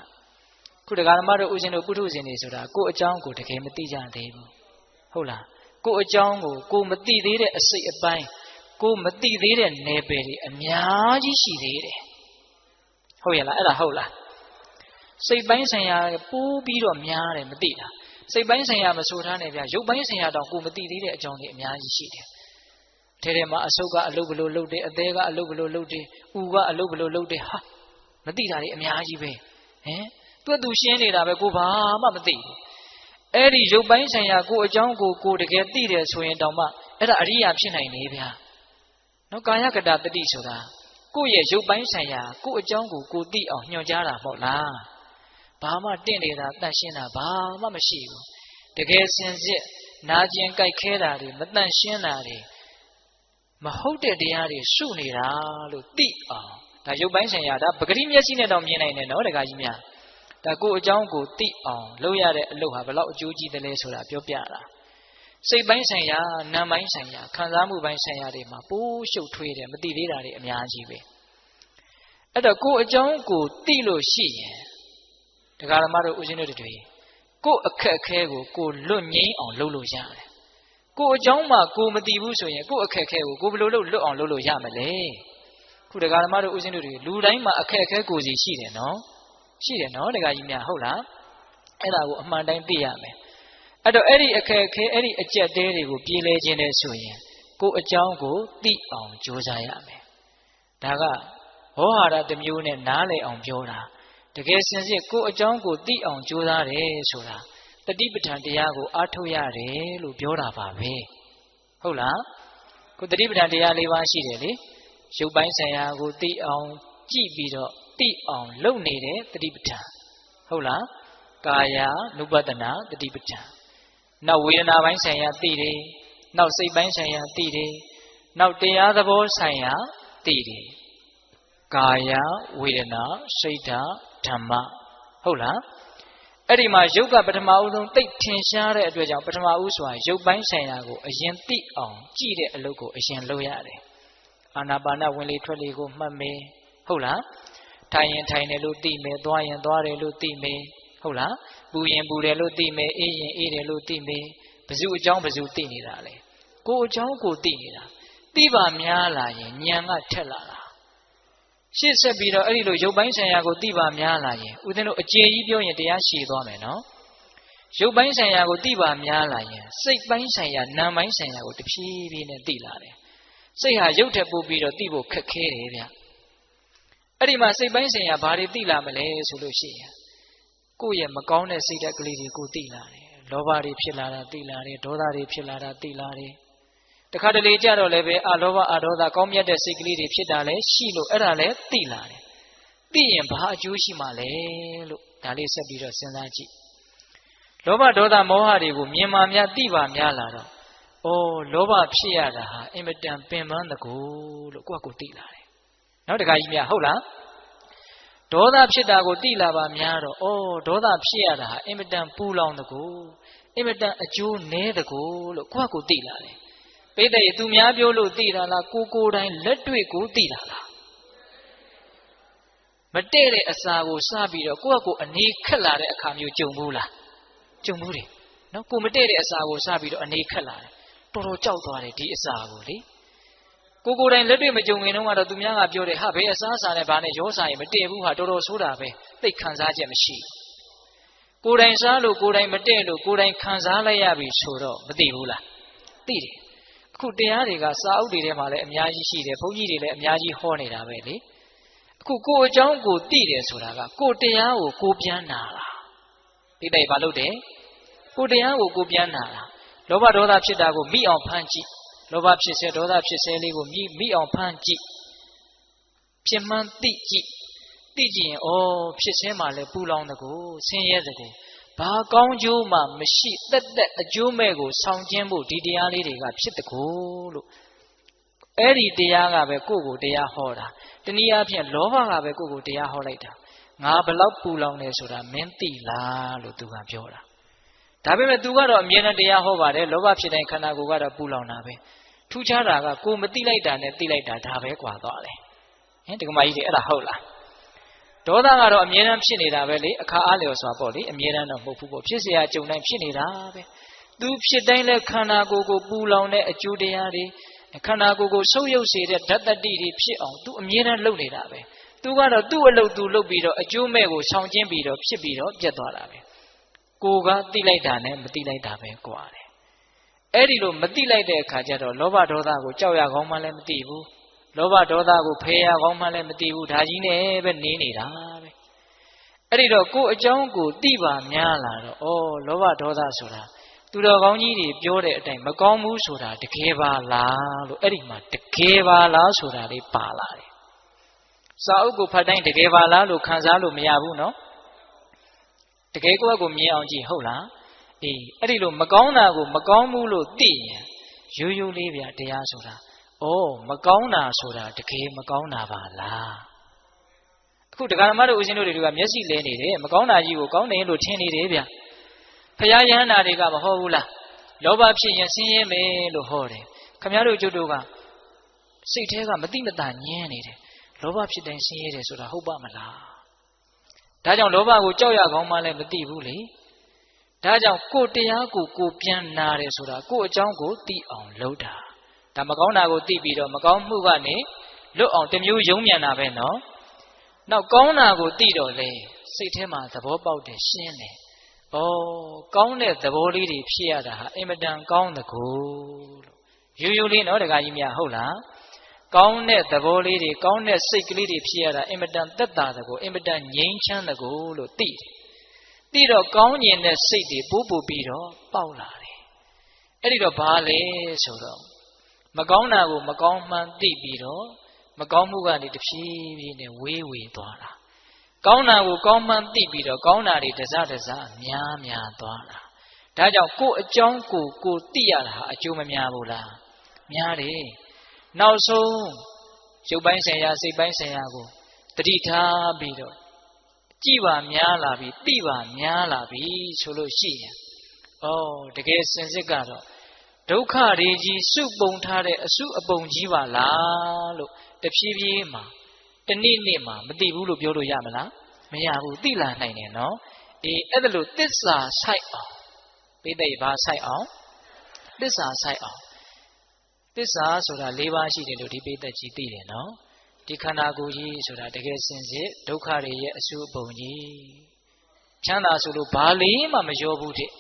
A: ခုတရားဓမ္မတို့ဦးဇင်းတို့ပုထုဇဉ်တွေဆိုတာကိုယ်အကြောင်းကိုတကယ်မသိကြသေးဘူးဟုတ်လားကိုယ်အကြောင်းကိုကိုယ်မသိသေးတဲ့အစိတ်အပိုင်းကိုမသိသေးတဲ့နယ်ပယ်တွေအများကြီးရှိသေးတယ်ဟုတ်ရဲ့လားအဲ့ဒါဟုတ်လားစိတ်ပိုင်းဆိုင်ရာပိုးပြီးတော့များတယ်မသိတာစိတ်ပိုင်းဆိုင်ရာမဆိုထားနဲ့ဗျရုပ်ပိုင်းဆိုင်ရာတောင်ကိုမသိသေးတဲ့အကြောင်းတွေအများကြီးရှိတယ်ထဲထဲမှာအဆုတ်ကအလုပ်ဘလို့လုပ်တယ်အသေးကအလုပ်ဘလို့လုပ်တယ်ဥကအလုပ်ဘလို့လုပ်တယ်ဟာမသိတာတွေအများကြီးပဲဟင်သူရှင်းနေတာပဲကိုဘာမှမသိဘူးအဲ့ဒီရုပ်ပိုင်းဆိုင်ရာကိုအကြောင်းကိုတကယ်သိတယ်ဆိုရင်တောင်မှအဲ့ဒါအရိယာဖြစ်နိုင်နေဗျာနော်ကာယကတတတိဆိုတာကိုယ့်ရဲ့ရုပ်ပိုင်းဆိုင်ရာကိုယ့်အကြောင်းကိုသိအောင်ညွှန်ကြားတာမဟုတ်လားဘာမှတင့်နေတာတန့်ရှင်းတာဘာမှမရှိဘူးတကယ်စင်စစ်နာကျင်ကြိုက်ခဲတာတွေမတန့်ရှင်းတာတွေမဟုတ်တဲ့တရားတွေရှုနေတာလို့သိအောင်ဒါရုပ်ပိုင်းဆိုင်ရာဒါပဂတိမျက်စိနဲ့တော့မြင်နိုင်တယ်နော်တခါကြီးများဒါကိုယ့်အကြောင်းကိုသိအောင်လုပ်ရတဲ့အလုပ်ဟာဘယ်လောက်အကျိုးကြီးတယ်လဲဆိုတာပြောပြတာစိတ်ပိုင်းဆိုင်ရာနာမ်ပိုင်းဆိုင်ရာခံစားမှုပိုင်းဆိုင်ရာတွေမှာပိုးရှုပ်ထွေးတယ်မသိသေးတာတွေအများကြီးပဲအဲ့တော့ကိုယ်အကြောင်းကိုသိလို့ရှိရင်တရားဓမ္မတို့ဦးဇင်းတို့တွေကိုယ်အခက်အခဲကိုလွတ်ငြိမ်းအောင်လုပ်လို့ရတယ်ကိုယ်အကြောင်းမှာကိုမသိဘူးဆိုရင်ကိုယ်အခက်အခဲကိုဘယ်လိုလုပ်လွတ်အောင်လုပ်လို့ရမလဲခုတရားဓမ္မတို့ဦးဇင်းတို့တွေလူတိုင်းမှာအခက်အခဲကိုစီရှိတယ်နော်ရှိတယ်နော်တရားကြီးများဟုတ်လားအဲ့ဒါကိုအမှန်တိုင်းသိရမယ်အဲ့တော့အဲ့ဒီအခက်အခဲအဲ့ဒီအကျက်တဲတွေကိုပြေးလဲခြင်းနဲ့ဆိုရင်ကိုယ်အကြောင်းကိုသိအောင်ကြိုးစားရမယ်ဒါကဟောဟာရတစ်မျိုးနဲ့နားလည်အောင်ပြောတာတကယ်စင်စစ်ကိုယ်အကြောင်းကိုသိအောင်ကြိုးစားတယ်ဆိုတာတတိပဋ္ဌာန်တရားကိုအားထုတ်ရတယ်လို့ပြောတာပါပဲဟုတ်လားကိုတတိပဋ္ဌာန်တရား၄ပါးရှိတယ်လေရုပ်ပိုင်းဆိုင်ရာကိုသိအောင်ကြည့်ပြီးတော့သိအောင်လုပ်နေတဲ့တတိပဋ္ဌာန်ဟုတ်လားကာယ ानु ပတနာတတိပဋ္ဌာန်နောက်ဝေဒနာပိုင်းဆိုင်ရာသိတယ်နောက်စိတ်ပိုင်းဆိုင်ရာသိတယ်နောက်တရားသဘောဆိုင်ရာသိတယ်ကာယဝေဒနာစိတ်ဓာတ်ဓမ္မဟုတ်လားအဲ့ဒီမှာယုတ်ကပထမဦးဆုံးသိထင်ရှားတဲ့အတွက်ကြောင့်ပထမဦးစွာယုတ်ပိုင်းဆိုင်ရာကိုအရင်သိအောင်ကြည့်တဲ့အလုပ်ကိုအရင်လုပ်ရတယ်အာနာပါနဝင်လေထွက်လေကိုမှတ်မယ်ဟုတ်လားထိုင်ရင်ထိုင်တယ်လို့သိမယ်သွားရင်သွားတယ်လို့သိမယ်ဟုတ်လားပူရင်ပူတယ်လို့သိမယ်အေးရင်အေးတယ်လို့သိမယ်ဘယ်သူအကြောင်းဘယ်သူသိနေတာလဲကိုယ်အကြောင်းကိုသိနေတာသိပါများလာရင်ဉာဏ်ကထက်လာတာရှေ့ဆက်ပြီးတော့အဲ့ဒီလိုရုပ်ပိုင်းဆိုင်ရာကိုသိပါများလာရင်ဦးဇင်းတို့အကျေကြီးပြောရင်တရားရှည်သွားမယ်နော် ရုပ်ပိုင်းဆိုင်ရာကိုသိပါများလာရင်စိတ်ပိုင်းဆိုင်ရာနာမ်ပိုင်းဆိုင်ရာကိုတဖြည်းဖြည်းနဲ့သိလာတယ်စိတ်ဟာရုပ်ထက်ပိုပြီးတော့သိဖို့ခက်ခဲတယ်ဗျအဲ့ဒီမှာစိတ်ပိုင်းဆိုင်ရာဘာတွေသိလာမလဲဆိုလို့ရှိရင်ကိုယ့်ရဲ့မကောင်းတဲ့စိတ်ဓာတ်ကလေးတွေကိုသိလာတယ်လောဘတွေဖြစ်လာတာသိလာတယ်ဒေါသတွေဖြစ်လာတာသိလာတယ်တခါတလေကြတော့လည်းပဲအလောဘအဒေါသကောင်းမြတ်တဲ့စိတ်ကလေးတွေဖြစ်တာလည်းရှိလို့အဲ့ဒါလည်းသိလာတယ်သိရင်ဘာအကျိုးရှိမှလဲလို့ဒါလေးဆက်ပြီးတော့စဉ်းစားကြည့်လောဘဒေါသမောဟတွေကိုမြင်မှများသိပါများလာတော့လောဘဖြစ်ရတာဟာအင်မတန်ပင်ပန်းတကူလို့ကိုယ့်ကိုသိလာတယ်နောက်တခါကြီးများဟုတ်လားဒေါသဖြစ်တာကိုသိလာပါများတော့ဒေါသဖြစ်ရတာဟာအင်မတန်ပူလောင်တကူအင်မတန်အကျိုးနည်းတကူလို့ကိုယ့်ကိုသိလာတယ်ပိဋကသူများပြောလို့သိတာလားကိုယ်တိုင်လက်တွေ့ကိုသိတာလားမတည့်တဲ့အစာကိုစားပြီးတော့ကိုယ့်ကိုအနေခက်လာတဲ့အခါမျိုးကြုံဘူးလားကြုံဘူးတယ်နော်ကိုမတည့်တဲ့အစာကိုစားပြီးတော့အနေခက်လာတယ်တော်တော်ကြောက်သွားတယ်ဒီအစာကိုလေကိုယ်တိုင်လက်တွေ့မကြုံခင်တုန်းကတော့သူများကပြောတယ်ဟာဘယ်အစားအစာနဲ့ဘာနဲ့ရောစားရင်မတည့်ဘူးဟာတော်တော်ဆိုးတာပဲသိခံစားချက်မရှိကိုယ်တိုင်စားလို့ကိုယ်တိုင်မတည့်လို့ကိုယ်တိုင်ခံစားလိုက်ရပြီဆိုတော့မသိဘူးလားသိတယ်အခုတရားတွေကစာအုပ်တွေထဲမှာလည်းအများကြီးရှိတယ်ဘုန်းကြီးတွေလည်းအများကြီးဟောနေတာပဲလေအခုကိုယ်အကြောင်းကိုသိတယ်ဆိုတာကကိုယ်တရားကိုကိုယ်ပြန်နာတာဒီတိုင်ဘာလို့တယ်ကိုယ်တရားကိုကိုယ်ပြန်နာတာလောဘဒေါသဖြစ်တာကိုမိအောင်ဖမ်းကြည့်လောဘဖြစ်စေဒေါသဖြစ်စေလေးကိုမိအောင်ဖမ်းကြည့်ဖြစ်မှန်းသိကြည့်သိကြည့်ရင်ဖြစ်စေမှလည်းပူလောင်တကူဆင်းရဲတကူဘာကောင်းကျိုးမှမရှိတက်အကျိုးမဲ့ကိုဆောင်ကျင်းဖို့ဒီတရားလေးတွေကဖြစ်တကူလို့အဲ့ဒီတရားကပဲကိုယ့်ကိုတရားဟောတာတနည်းအားဖြင့်လောဘကပဲကိုယ့်ကိုတရားဟောလိုက်တာငါဘလောက်ပူလောင်နေဆိုတာမင်းသိလားလို့သူကပြောတာဒါပေမဲ့သူကတော့အမြဲတမ်းတရားဟောပါတယ်လောဘဖြစ်တဲ့ခန္ဓာကိုယ်ကတော့ပူလောင်တာပဲထူးခြားတာကကိုမသိလိုက်တာနဲ့သိလိုက်တာဒါပဲကွာသွားတယ်ဟင်ဒီကမကြီးတွေအဲ့ဒါဟုတ်လားဒေါသကတော့အမြဲတမ်းဖြစ်နေတာပဲလေအခါအားလျော်စွာပေါ့လေအမြဲတမ်းတော့မဟုတ်ဘူးပေါ့ဖြစ်เสียကြုံတိုင်းဖြစ်နေတာပဲသူဖြစ်တိုင်းလဲခန္ဓာကိုယ်ကိုပူလောင်တဲ့အကျိုးတရားတွေခန္ဓာကိုယ်ကိုဆုပ်ယုပ်စေတဲ့ဓာတ်တတိတွေဖြစ်အောင်သူအမြဲတမ်းလုပ်နေတာပဲသူကတော့သူ့အလုပ်သူလုပ်ပြီးတော့အကျိုးမဲ့ကိုဆောင်ကျင်းပြီးတော့ဖြစ်ပြီးတော့ပြတ်သွားတာပဲကိုကသိလိုက်တာနဲ့မသိလိုက်တာပဲကွာတယ်အဲ့ဒီလိုမသိလိုက်တဲ့အခါကျတော့လောဘဒေါသကိုကြောက်ရကောင်းမှလည်းမသိဘူးလောဘဒေါသကိုဖယ်ရကောင်းမှလည်းမသိဘူးဒါကြီးနဲ့ပဲနေနေတာပဲအဲ့ဒီတော့ကိုယ်အကြောင်းကိုသိပါများလာတော့လောဘဒေါသဆိုတာသူတော်ကောင်းကြီးတွေပြောတဲ့အတိုင်းမကောင်းဘူးဆိုတာတကယ်ပါလားလို့အဲ့ဒီမှာတကယ်ပါလားဆိုတာလေးပါလာတယ်စာအုပ်ကိုဖတ်တိုင်းတကယ်ပါလားလို့ခံစားလို့မရဘူးနော်တကယ်ကိုယ့်ကိုမြင်အောင်ကြည့်ဟုတ်လားအဲ့ဒီလိုမကောင်းတာကိုမကောင်းဘူးလို့သိရင်ရိုးရိုးလေးဗျတရားဆိုတာမကောင်းတာဆိုတာတကယ်မကောင်းတာပါလားအခုတရားဓမ္မတို့ဦးဇင်းတို့တွေကမျက်စိလဲနေတယ်မကောင်းတာကြီးကိုကောင်းတယ်လို့ထင်နေတယ်ဗျဖရာယဟန္တာတွေကမဟောဘူးလားလောဘဖြစ်ရင်ဆင်းရဲမယ်လို့ဟောတယ်ခင်ဗျားတို့ကျုပ်တို့ကစိတ်ထဲကမတိမတာညင်းနေတယ်လောဘဖြစ်တိုင်းဆင်းရဲတယ်ဆိုတာဟုတ်ပါမလားဒါကြောင့်လောဘကိုကြောက်ရကောင်းမှလည်းမသိဘူးလေဒါကြောင့်ကိုယ်တရားကိုပြန်နာတယ်ဆိုတာကိုယ့်အကြောင်းကိုသိအောင်လုပ်တာဒါမကောင်းတာကိုသိပြီးတော့မကောင်းမှုကနေလွတ်အောင်တစ်မျိုးယုံမြန်တာပဲနော်နောက်ကောင်းတာကိုသိတော့လေစိတ်ထဲမှာသဘောပေါက်တယ်ရှင်းတယ်ကောင်းတဲ့သဘောလေးတွေဖြစ်ရတာဟာအင်မတန်ကောင်းတကူလို့ရိုးရိုးလေးနော်တခါကြီးများဟုတ်လားကောင်းတဲ့သဘောလေးတွေကောင်းတဲ့စိတ်ကလေးတွေဖြစ်ရတာအင်မတန်သက်သာတကူအင်မတန်ငြိမ်းချမ်းတကူလို့သိတယ်သိတော့ကောင်းကျင်တဲ့စိတ်တွေပိုးပို့ပြီးတော့ပေါက်လာတယ်အဲ့ဒီတော့ဘာလဲဆိုတော့မကောင်းတာကိုမကောင်းမှန်းသိပြီးတော့မကောင်းမှုကနေတဖြည်းဖြည်းနဲ့ဝေးသွားတာကောင်းတာကိုကောင်းမှန်းသိပြီးတော့ကောင်းတာတွေတစများသွားတာဒါကြောင့်ကိုယ်အကြောင်းကိုသိရတာဟာအကျိုးမများဘူးလားများတယ်နောက်ဆုံးရုပ်ပိုင်းဆိုင်ရာစိတ်ပိုင်းဆိုင်ရာကိုတတိထားပြီးတော့ကြည်ပါများလာပြီသိပါများလာပြီဆိုလို့ရှိရင်တကယ်စင်စစ်ကတော့ဒုက္ခတွေကြီးစုပုံထားတဲ့အစုအပုံကြီးပါလားလို့တဖြည်းဖြည်းမှာတနေ့မှာမသိဘူးလို့ပြောလို့ရမလားမရဘူးသိလာနိုင်တယ်နော်အဲ့ဒါလို့သစ္စာဆိုင်အောင်ပိဋိဘာဆိုင်အောင်သစ္စာဆိုင်အောင်သစ္စာဆိုတာ၄ပါးရှိတယ်လို့ဒီပိဋိကြီးသိတယ်နော်ဒီခန္ဓာကိုယ်ကြီးဆိုတာတကယ်စင်စစ်ဒုက္ခတွေရဲ့အစုအပုံကြီးချမ်းသာဆိုလို့ဘာလေးမှမရောဘူးတဲ့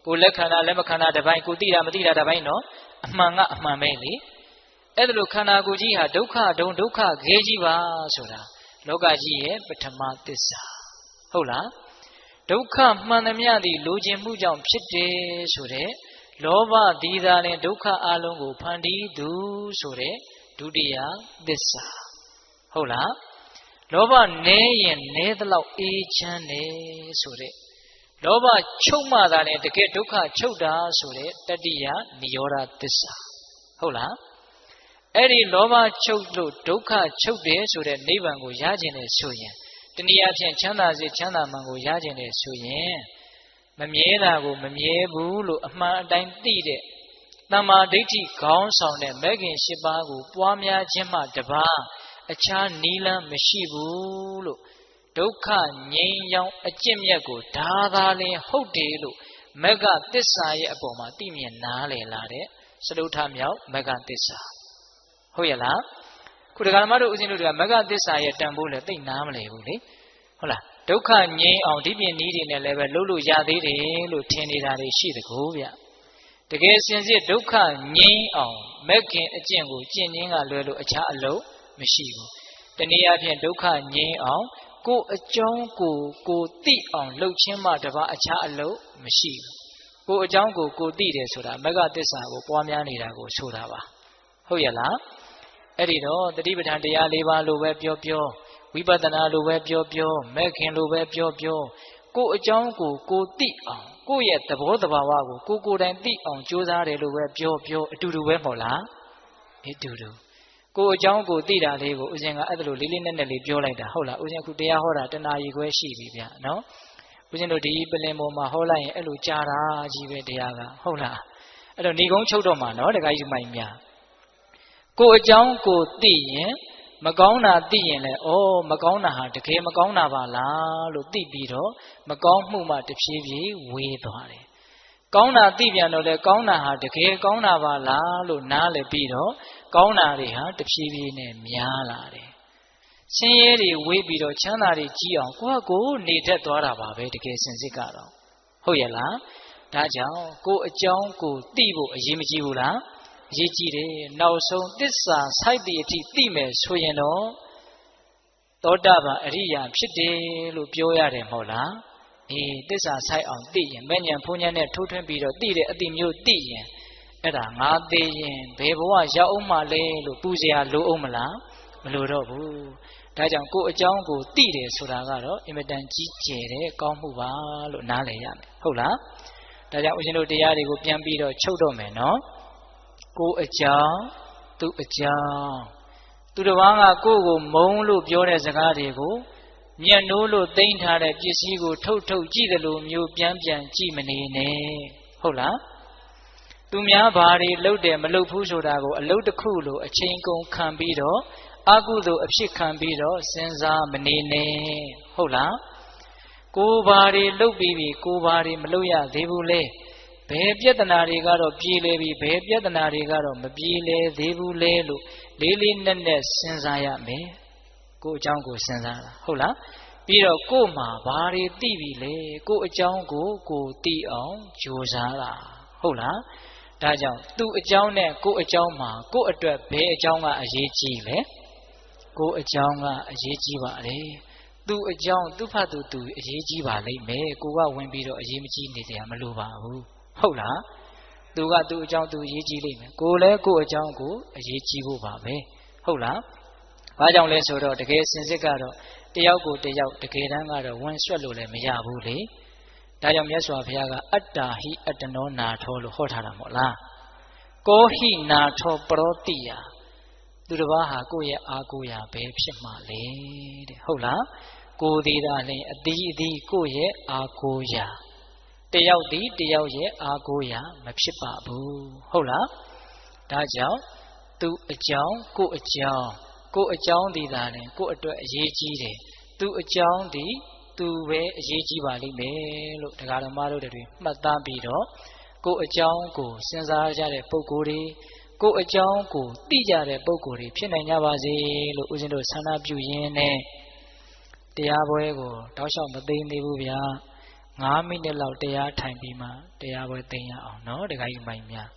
A: ကိုလက်ခန္ဓာလက်မခန္ဓာတစ်ပိုင်းကိုသိတာမသိတာတစ်ပိုင်းနော်အမှန်ကအမှန်ပဲလေအဲ့ဒါလိုခန္ဓာကိုယ်ကြီးဟာဒုက္ခဒုံဒုက္ခခဲကြီးပါဆိုတာလောကကြီးရဲ့ပထမသစ္စာဟုတ်လားဒုက္ခမှန်သမျှသည်လိုချင်မှုကြောင့်ဖြစ်တယ်ဆိုတဲ့လောဘဒီသာလင်ဒုက္ခအလုံးကိုဖန်တီးသူဆိုတဲ့ဒုတိယသစ္စာဟုတ်လားလောဘနည်းရင်နည်းသလောက်အေးချမ်းတယ်ဆိုတဲ့လောဘချုပ်မှသာလေတကယ်ဒုက္ခချုပ်တာဆိုတဲ့တတိယနိရောဓသစ္စာဟုတ်လားအဲ့ဒီလောဘချုပ်လို့ဒုက္ခချုပ်တယ်ဆိုတဲ့နိဗ္ဗာန်ကိုရခြင်းနဲ့ဆိုရင်တနည်းအားဖြင့်ချမ်းသာစေချမ်းသာမှန်ကိုရခြင်းနဲ့ဆိုရင်မမြဲတာကိုမမြဲဘူးလို့အမှန်အတိုင်းသိတဲ့တမ္မာဒိဋ္ဌိခေါင်းဆောင်တဲ့မဂ်ခင်၈ပါးကိုပွားများခြင်းမှတပါးအခြားနီလန်းမရှိဘူးလို့ဒုက္ခငြိမ်းချမ်းအကျင့်မြတ်ကိုဒါသာလင်ဟုတ်တယ်လို့မဂ္ဂသစ္စာရဲ့အပေါ်မှာသိမြင်နားလည်လာတဲ့စတုထမြောက်မဂ္ဂသစ္စာဟုတ်ရဲ့လားခုဒကာမတို့ဦးဇင်းတို့ကမဂ္ဂသစ္စာရဲ့တန်ဖိုးလည်းသိနားမလည်ဘူးလေဟုတ်လားဒုက္ခငြိမ်းအောင်ဒီပြင်နည်းတွေနဲ့လည်းပဲလှုပ်လို့ရသေးတယ်လို့ထင်နေတာတွေရှိတကူဗျတကယ်စင်စစ်ဒုက္ခငြိမ်းအောင်မဂ်ခင်အကျင့်ကိုကျင့်ခြင်းကလွယ်လို့အခြားအလုပ်မရှိဘူးတနည်းအားဖြင့်ဒုက္ခငြိမ်းအောင်ကိုယ်အကြောင်းကိုသိအောင်လှုပ်ခြင်းမှတပါအခြားအလုပ်မရှိဘူးကိုယ်အကြောင်းကိုသိတယ်ဆိုတာမဂ္ဂသစ္စာကိုပွားများနေတာကိုဆိုတာပါဟုတ်ရဲ့လားအဲ့ဒီတော့တတိပဋ္ဌာန်တရား၄ပါးလိုပဲပြောဝိပဿနာလိုပဲပြောမဂ်ခင်လိုပဲပြောကိုယ်အကြောင်းကိုသိအောင်ကိုယ့်ရဲ့သဘောတဘာဝကိုကိုယ်တိုင်သိအောင်ကြိုးစားတယ်လို့ပဲပြောအတူတူပဲမဟုတ်လားအတူတူကိုယ်အကြောင်းကိုသိတာလေးကိုဦးဇင်းကအဲ့ဒါလိုလေးလေးနက်နက်လေးပြောလိုက်တာဟုတ်လားဦးဇင်းအခုတရားဟောတာတနာရီခွဲရှိပြီဗျနော်ဦးဇင်းတို့ဒီပလင်ပေါ်မှာဟောလိုက်ရင်အဲ့လိုကြားတာကြီးပဲတရားကဟုတ်လားအဲ့တော့ဏီကုန်းချုပ်တော့မှာနော်တခါကြီးမိုင်များကိုယ်အကြောင်းကိုသိရင်မကောင်းတာသိရင်လည်းမကောင်းတာဟာတကယ်မကောင်းတာပါလားလို့သိပြီးတော့မကောင်းမှုမှတဖြည်းဖြည်းဝေးသွားတယ်ကောင်းတာသိပြန်တော့လေကောင်းတာဟာတကယ်ကောင်းတာပါလားလို့နားလည်ပြီးတော့ကောင်းတာတွေဟာတဖြည်းဖြည်းနဲ့များလာတယ်ဆင်းရဲတွေဝေးပြီးတော့ချမ်းသာတွေကြီးအောင်ကိုယ်နေတတ်သွားတာပါပဲတကယ်စင်စစ်ကတော့ဟုတ်ရဲ့လားဒါကြောင့်ကိုယ်အကြောင်းကိုသိဖို့အရေးမကြီးဘူးလားအရေးကြီးတယ်နောက်ဆုံးသစ္စာစိုက်သည့်အထိသိမယ်ဆိုရင်တော့သောတာပန်အရိယာဖြစ်တယ်လို့ပြောရတယ်မဟုတ်လားသစ္စာစိုက်အောင်သိရင်မဲ့ညာဖုန်ညာနဲ့ထိုးထွင်းပြီးတော့သိတဲ့အတိမျိုးသိရင်အဲ့ဒါငါသိရင်ဘယ်ဘဝရောက်အောင်မလဲလို့ပူဇော်လိုအောင်မလားမလိုတော့ဘူးဒါကြောင့်ကိုယ်အကြောင်းကိုသိတယ်ဆိုတာကတော့အင်မတန်ကြီးကျယ်တဲ့ကောင်းမှုပါလို့နားလည်ရမယ်ဟုတ်လားဒါကြောင့်ဦးဇင်းတို့တရားတွေကိုပြန်ပြီးတော့ချုပ်တော့မယ်နော်ကိုယ်အကြောင်းသူအကြောင်းသူတစ်ပါးကကိုယ့်ကိုမုန်းလို့ပြောတဲ့စကားတွေကိုညံ့နိုးလို့သိမ့်ထားတဲ့ပစ္စည်းကိုထုတ်ကြည့်တယ်လို့မျိုးပြန်ကြည့်မနေနဲ့ဟုတ်လားသူများဘာတွေလုပ်တယ်မလုပ်ဘူးဆိုတာကိုအလုပ်တစ်ခုလိုအချိန်ကုန်ခံပြီးတော့အကုသိုလ်အဖြစ်ခံပြီးတော့စဉ်းစားမနေနဲ့ဟုတ်လားကိုယ်ဘာတွေလုပ်ပြီးပြီကိုယ်ဘာတွေမလုပ်ရသေးဘူးလေဘယ်ပြဿနာတွေကတော့ပြေလည်ပြီဘယ်ပြဿနာတွေကတော့မပြေလည်သေးဘူးလေလို့လေးလေးနက်နက်စဉ်းစားရမယ်ကိုယ်အကြောင်းကိုစဉ်းစားတာဟုတ်လားပြီးတော့ကိုယ်မှာဘာတွေသိပြီလေကိုယ်အကြောင်းကိုသိအောင်ကြိုးစားတာဟုတ်လားဒါကြောင့်သူ့အကြောင်းနဲ့ကိုယ်အကြောင်းမှာကိုယ်အတွက်ဘယ်အကြောင်းကအရေးကြီးလဲကိုယ်အကြောင်းကအရေးကြီးပါလေသူ့အကြောင်းသူ့ဖတ်သူအရေးကြီးပါလိမ့်မယ်ကိုကဝင်ပြီးတော့အရေးမကြီးနေကြမလိုပါဘူးဟုတ်လားသူကသူ့အကြောင်းသူအရေးကြီးလိမ့်မယ်ကိုလည်းကိုယ့်အကြောင်းကိုအရေးကြီးဖို့ပါပဲဟုတ်လားဘာကြောင့်လဲဆိုတော့တကယ်စင်စစ်ကတော့တယောက်ကိုတယောက်တကယ်တမ်းကတော့ဝင်ဆွတ်လို့လည်းမရဘူးလေဒါကြောင့်မြတ်စွာဘုရားကအတ္တာဟိအတ္တနောနာထောလို့ဟောထားတာမဟုတ်လားကောဟိနာထောပရောတိယသူတစ်ပါးဟာကိုယ့်ရဲ့အာကိုရာပဲဖြစ်မှလေတဲ့ဟုတ်လားကိုယ်သေးတာလည်းအသီးကိုယ့်ရဲ့အာကိုရာတယောက်ဒီတယောက်ရဲ့အာကိုရာမဖြစ်ပါဘူးဟုတ်လားဒါကြောင့်သူအကြောင်းကိုအကြောင်းဒီသာလည်းကိုအတွက်အရေးကြီးတယ်သူအကြောင်းဒီသူပဲအရေးကြီးပါလိမ့်မယ်လို့တရားဓမ္မတို့တွေမှတ်သားပြီးတော့ကိုအကြောင်းကိုစဉ်းစားကြတဲ့ပုဂ္ဂိုလ်တွေကိုအကြောင်းကိုသိကြတဲ့ပုဂ္ဂိုလ်တွေဖြစ်နိုင်ကြပါစေလို့ဦးဇင်းတို့ဆန္ဒပြုရင်းနဲ့တရားပွဲကိုတောက်လျှောက်မသိသေးဘူးဗျာ 9 မိနစ်လောက်တရားထိုင်ပြီးမှတရားပွဲသိမ်းရအောင်နော်တခါကြီးမိုင်များ